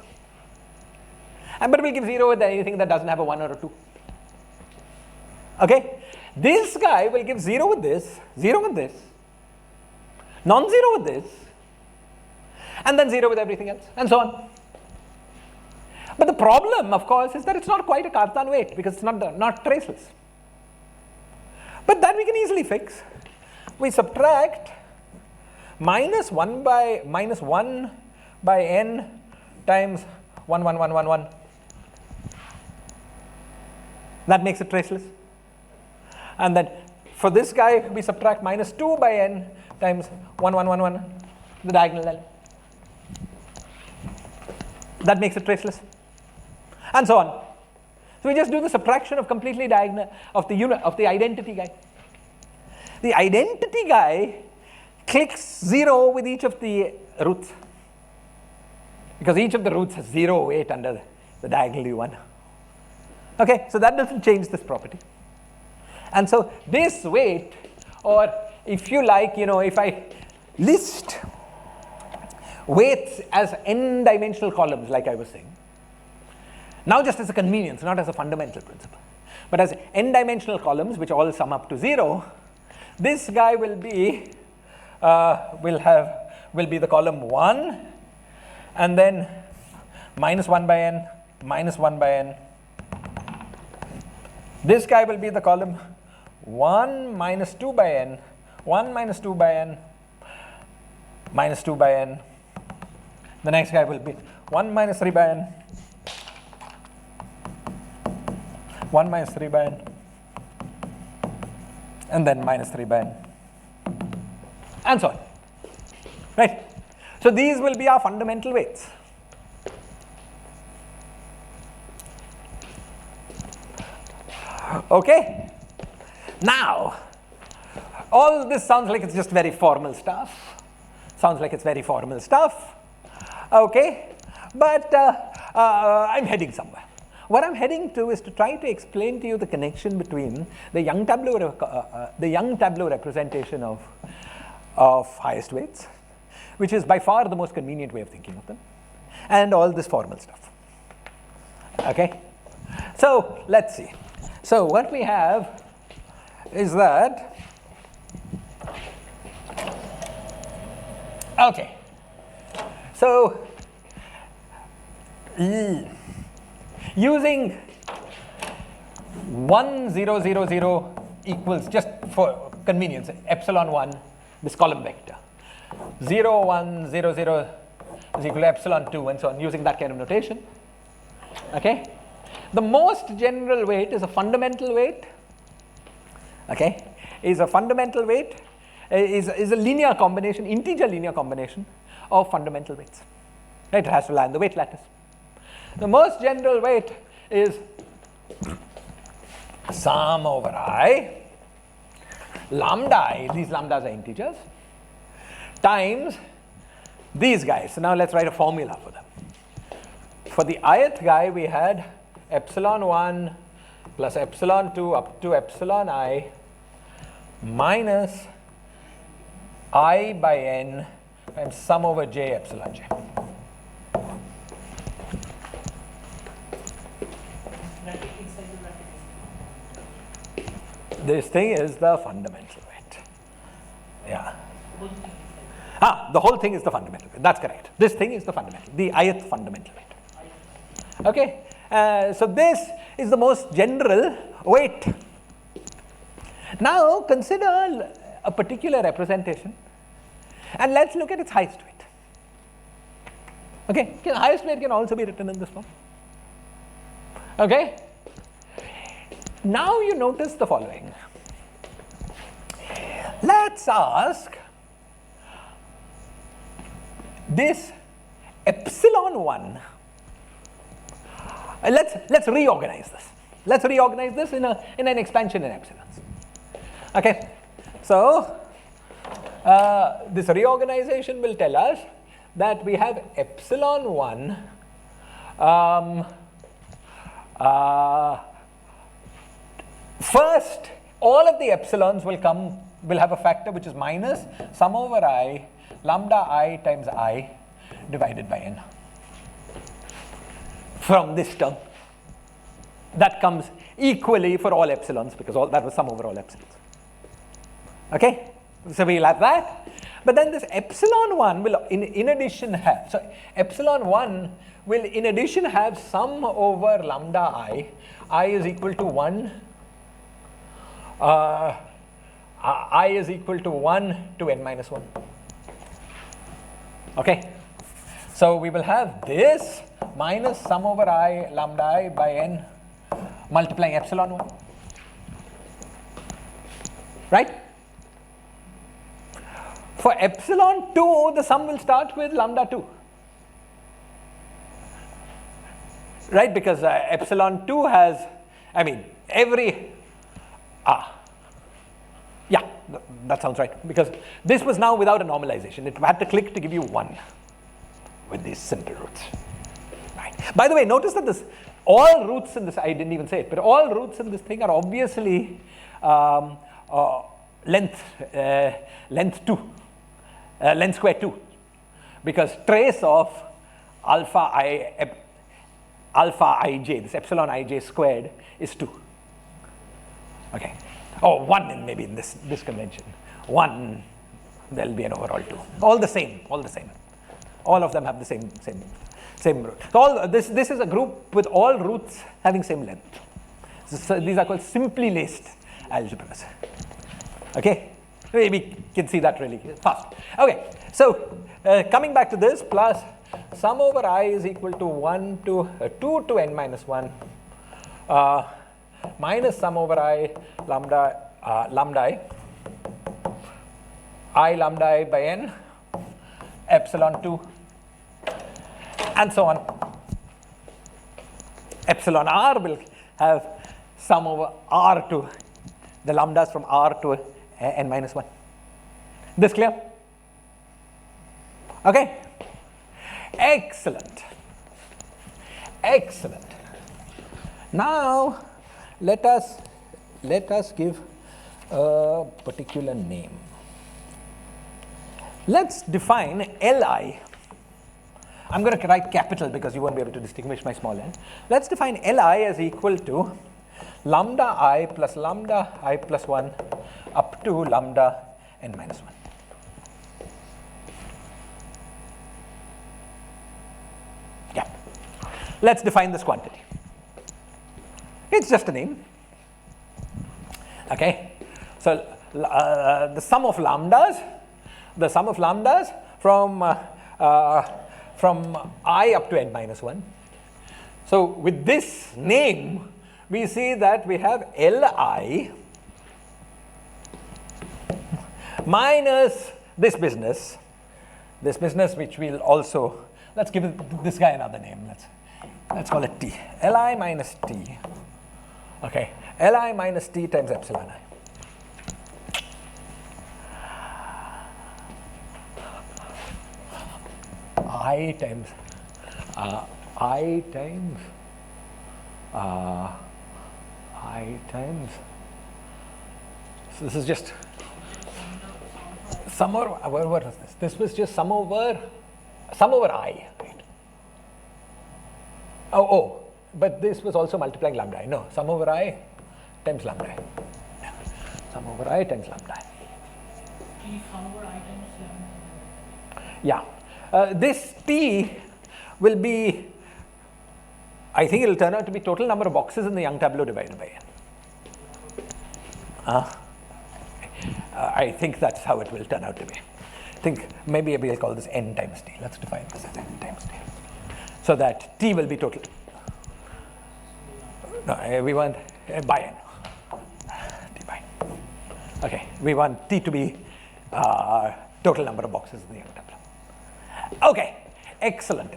but we'll give 0 with anything that doesn't have a 1 or a 2. Okay? This guy will give 0 with this, 0 with this, non-zero with this, and then 0 with everything else, and so on. But the problem, of course, is that it's not quite a Cartan weight because it's not traceless. But that we can easily fix. We subtract minus 1 by n times 1, 1, 1, 1, 1. That makes it traceless. And then for this guy, we subtract minus 2 by n times 1, 1, 1, 1, the diagonal element. That makes it traceless. And so on. So we just do the subtraction of completely diagonal of the identity guy. The identity guy clicks 0 with each of the roots, because each of the roots has 0 weight under the diagonally 1. Okay, so that doesn't change this property. And so this weight, or if you like, if I list weights as n-dimensional columns, like I was saying, now just as a convenience, not as a fundamental principle, but as n-dimensional columns which all sum up to 0, this guy will be will be the column 1, and then minus 1 by n, minus 1 by n. This guy will be the column 1 minus 2 by n, 1 minus 2 by n, minus 2 by n. The next guy will be 1 minus 3 by n, 1 minus 3 by n, and then minus 3 by n, and so on. Right? So these will be our fundamental weights. Okay? Now, all this sounds like it's just very formal stuff. Sounds like it's very formal stuff. Okay? But I'm heading somewhere. What I'm heading to is to try to explain to you the connection between the Young-Tableau representation of highest weights, which is by far the most convenient way of thinking of them, and all this formal stuff. Okay? So let's see. So what we have is that, okay, so using 1, 0, 0, 0 equals, just for convenience, epsilon 1, this column vector, 0, 1, 0, 0 is equal to epsilon 2, and so on, using that kind of notation. Okay? The most general weight is a fundamental weight. Okay? Is a fundamental weight, is a linear combination, integer linear combination of fundamental weights. Right? It has to lie in the weight lattice. The most general weight is sum over I, lambda I, these lambdas are integers, times these guys. So now let's write a formula for them. For the ith guy, we had epsilon 1 plus epsilon 2 up to epsilon I minus I by n times sum over j epsilon j. This thing is the fundamental weight. Yeah. The whole thing is the fundamental weight. That's correct. This thing is the fundamental, the ith fundamental weight. Okay. So this is the most general weight. Now consider a particular representation, and let's look at its highest weight. Okay. Highest weight can also be written in this form. Okay. Now you notice the following. Let's ask this epsilon 1. Let's reorganize this. Let's reorganize this in an expansion in epsilons. Okay. So this reorganization will tell us that we have epsilon 1 first, all of the epsilons will have a factor which is minus sum over I lambda I times I divided by n. From this term, that comes equally for all epsilons, because that was sum over all epsilons. Okay, so we'll have that. But then this epsilon 1 will in addition have, so epsilon 1 will in addition have sum over lambda I is equal to 1, I is equal to 1 to n minus 1. Okay, so we will have this minus sum over I lambda I by n multiplying epsilon 1. Right? For epsilon 2, the sum will start with lambda 2. Right? Because epsilon 2 has, I mean, every, yeah, that sounds right. Because this was now without a normalization. It had to click to give you 1 with these simple roots. Right. By the way, notice that this, all roots in this, I didn't even say it, but all roots in this thing are obviously length 2, length square 2. Because trace of alpha ij, this epsilon ij squared is 2. Okay. Or 1 in maybe in this convention. 1, there'll be an overall 2. All the same. All of them have the same root. So this is a group with all roots having same length. So these are called simply laced algebras. Okay? We can see that really fast. Okay, so coming back to this, plus sum over I is equal to 1 to 2 to n minus 1 minus sum over I lambda I lambda I by n epsilon 2 and so on. Epsilon r will have sum over r to the lambdas from r to n minus 1. This clear? Okay. Excellent. Now let us give a particular name. Let's define Li. I'm going to write capital because you won't be able to distinguish my small n. Let's define Li as equal to lambda I plus lambda I plus 1 up to lambda n minus 1. Yeah. Let's define this quantity. It's just a name. Okay. So the sum of lambdas from I up to n minus 1. So with this name, we see that we have Li minus this business which we'll also, let's give this guy another name. Let's call it T. Li minus T. Okay. Li minus T times epsilon I. I times, so this is just sum over, what was this? This was just sum over I, right? Oh, but this was also multiplying lambda I. No, sum over I times lambda I. Sum over I times lambda I. T sum over I times lambda. Yeah. This T will be, I think it will turn out to be total number of boxes in the Young tableau divided by n. I think that's how it will turn out to be. I think maybe we'll call this n times T. Let's define this as n times T. So that T will be total. No, we want by n. T by n. Okay, we want T to be total number of boxes in the Young tableau. Okay, excellent.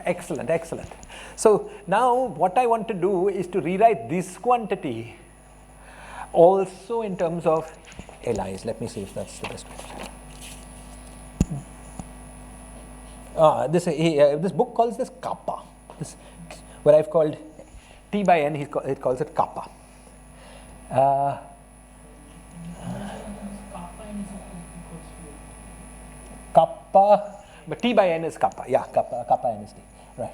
So now what I want to do is to rewrite this quantity also in terms of Li's. Let me see if that's the best way. This book calls this kappa. This, what I've called T by n, it calls it kappa. Kappa. But T by n is kappa. Yeah, kappa n is T. Right.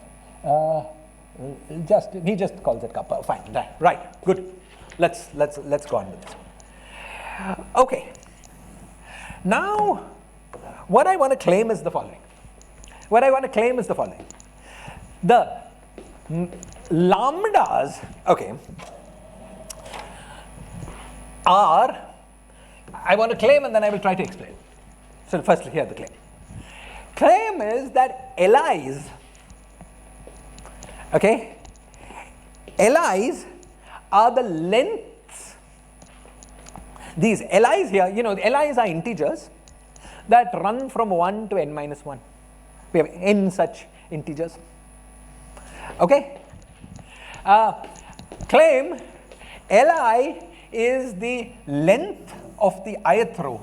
He just calls it kappa. Fine. Right. Good. Let's go on with this. Okay. Now, what I want to claim is the following. The lambdas, okay, are, I want to claim and then I will try to explain. So first, here the claim. Claim is that Li's, okay, Li's are the lengths. These li's here, you know, the li's are integers that run from 1 to n minus 1. We have n such integers. Okay? Claim Li is the length of the ith row.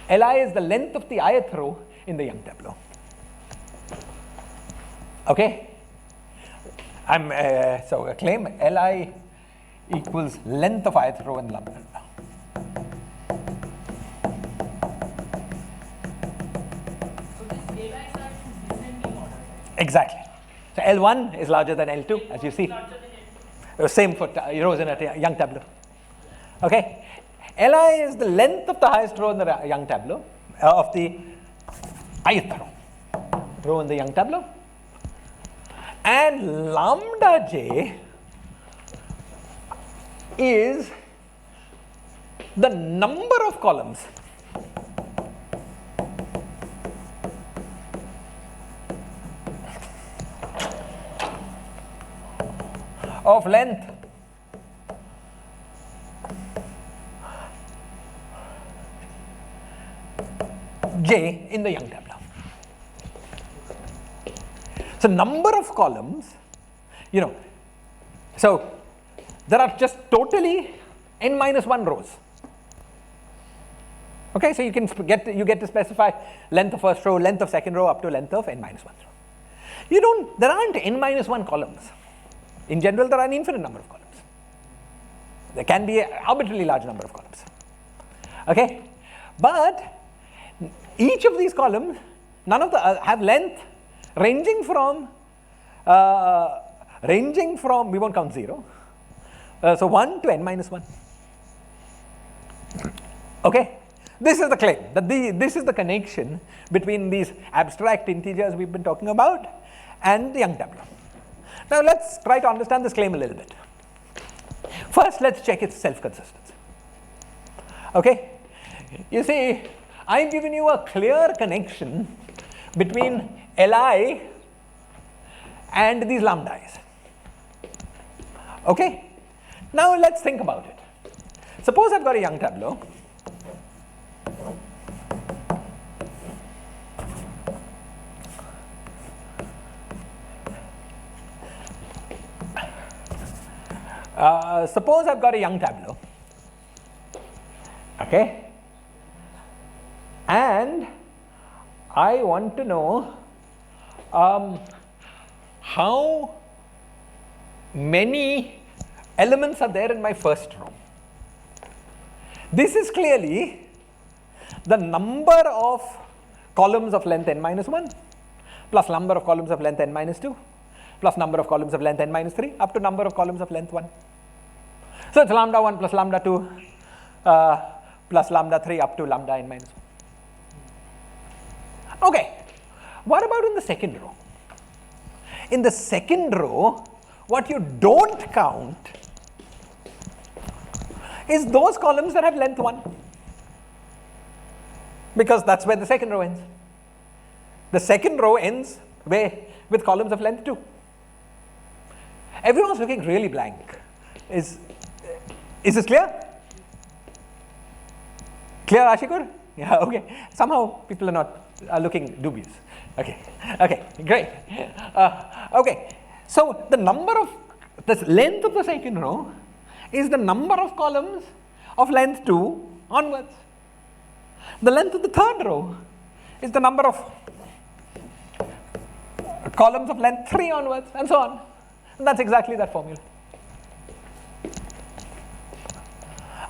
Li is the length of the ith row in the Young tableau. Okay? So claim Li equals length of ith row in lambda. So this Li size is descending order. Exactly. So L1 is larger than L2, as you see. Larger than L2. Same for rows in a Young tableau. Okay? Li is the length of the highest row in the Young tableau, of the ith row in the Young tableau. And lambda j is the number of columns of length j in the Young tableau. So number of columns, you know, so there are just totally n minus 1 rows. Okay, so you get to specify length of first row, length of second row, up to length of n minus 1 row. There aren't n minus 1 columns. In general, there are an infinite number of columns. There can be an arbitrarily large number of columns. Okay, but each of these columns, none of the have length ranging from we won't count 0. So 1 to n minus 1. Okay, this is the claim that this is the connection between these abstract integers we've been talking about and the Young tableau. Now let's try to understand this claim a little bit. First, let's check its self-consistency. Okay, you see, I've given you a clear connection between Li and these lambdas. Okay, now let's think about it. Suppose I've got a Young tableau. Suppose I've got a Young tableau, okay, and I want to know how many elements are there in my first row. This is clearly the number of columns of length n minus 1 plus number of columns of length n minus 2 plus number of columns of length n minus 3 up to number of columns of length 1. So it's lambda 1 plus lambda 2 plus lambda 3 up to lambda n minus 1. Okay, what about in the second row? In the second row, what you don't count is those columns that have length 1, because that's where the second row ends. The second row ends with columns of length 2. Everyone's looking really blank. Is this clear? Clear, Ashikur? Yeah, okay. Somehow people are looking dubious. Okay, great. Okay, so the length of the second row is the number of columns of length 2 onwards. The length of the third row is the number of columns of length 3 onwards, and so on. And that's exactly that formula.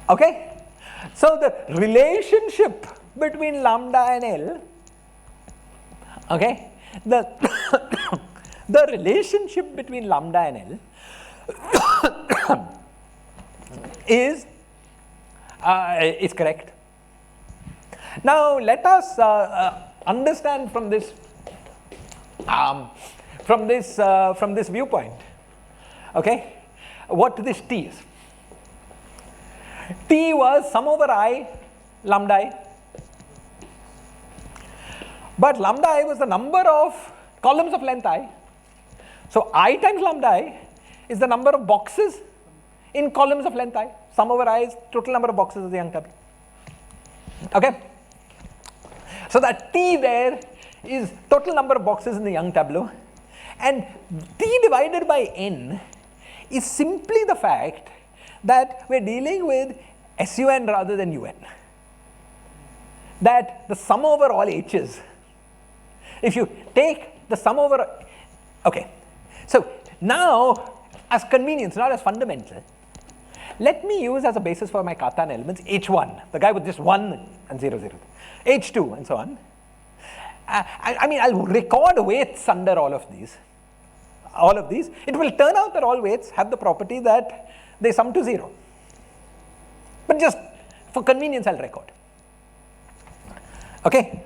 Okay, so the relationship between lambda and L, okay, the relationship between lambda and L is correct. Now let us understand from this viewpoint, okay, what this T is. T was sum over I lambda I, but lambda I was the number of columns of length I. So I times lambda I is the number of boxes in columns of length I. Sum over I is total number of boxes of the Young tableau. Okay? So that T there is total number of boxes in the Young tableau, and T divided by N is simply the fact that we're dealing with SUN rather than UN. That the sum over all H's, if you take the sum over, okay, so now as convenience, not as fundamental, let me use as a basis for my Cartan elements H1, the guy with just 1 and 0, 0, H2 and so on. I mean, I'll record weights under all of these. It will turn out that all weights have the property that they sum to 0. But just for convenience, I'll record. Okay?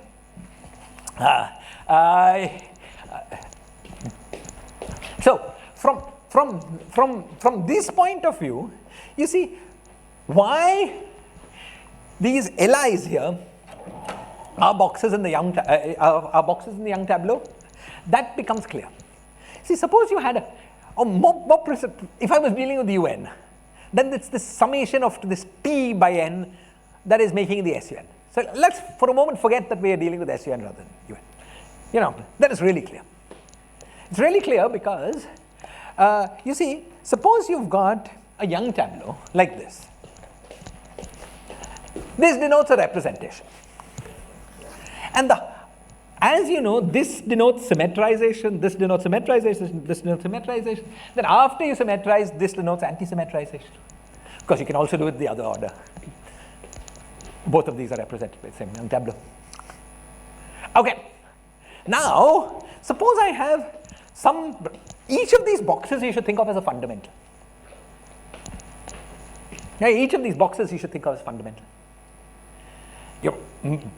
So from this point of view, you see why these LIs here are boxes in the Young tableau. That becomes clear. See, suppose you had if I was dealing with UN, then it's this summation of this T by N that is making the SUN. So let's for a moment forget that we are dealing with SUN rather than UN. You know, that is really clear. It's really clear because, you see, suppose you've got a Young tableau like this. This denotes a representation. And as you know, this denotes symmetrization, this denotes symmetrization, this denotes symmetrization. Then after you symmetrize, this denotes anti-symmetrization. Of course, you can also do it the other order. Both of these are represented by the same Young tableau. Okay. Now, suppose I have each of these boxes you should think of as a fundamental. Now, each of these boxes you should think of as fundamental. You're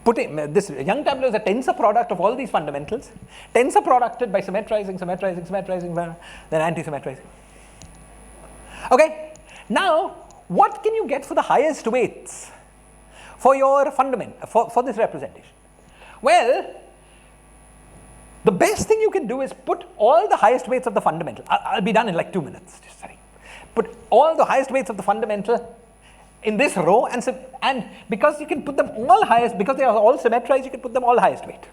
putting this Young tableau is a tensor product of all these fundamentals, tensor producted by symmetrizing, then anti-symmetrizing. Okay. Now, what can you get for the highest weights for your for this representation? Well, the best thing you can do is put all the highest weights of the fundamental. I'll be done in like 2 minutes. Just sorry. Put all the highest weights of the fundamental in this row, and because you can put them all highest, because they are all symmetrized, you can put them all highest weight.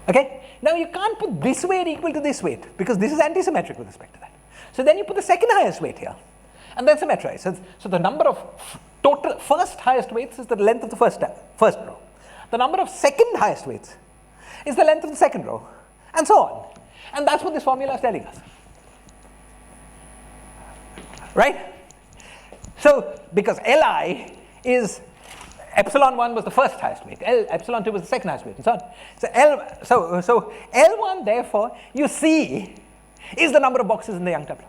Okay? Now you can't put this weight equal to this weight, because this is anti-symmetric with respect to that. So then you put the second highest weight here, and then symmetrize. So the number of total first highest weights is the length of the first row. The number of second highest weights is the length of the second row, and so on. And that's what this formula is telling us. Right? So, because Li is epsilon 1 was the first highest weight, epsilon 2 was the second highest weight, and so on. So L1, therefore, you see, is the number of boxes in the Young tableau.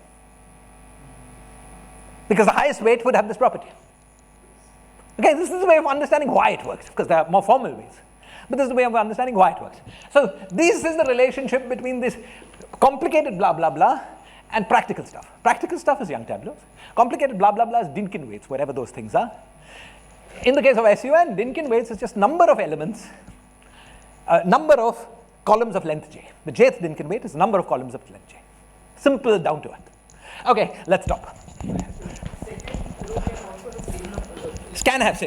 Because the highest weight would have this property. Okay, this is a way of understanding why it works, because there are more formal ways. But this is a way of understanding why it works. So this is the relationship between this complicated blah, blah, blah, and practical stuff. Practical stuff is Young tableaus. Complicated blah, blah, blah is Dynkin weights, wherever those things are. In the case of SUN, Dynkin weights is just number of elements, number of columns of length j. The jth Dynkin weight is the number of columns of length j. Simple, down to earth. Okay, let's stop. Can have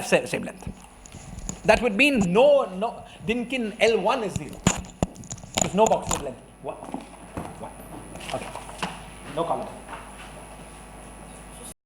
same length. That would mean no Dynkin L1 is 0. There's no box of length. What? Okay. No comment.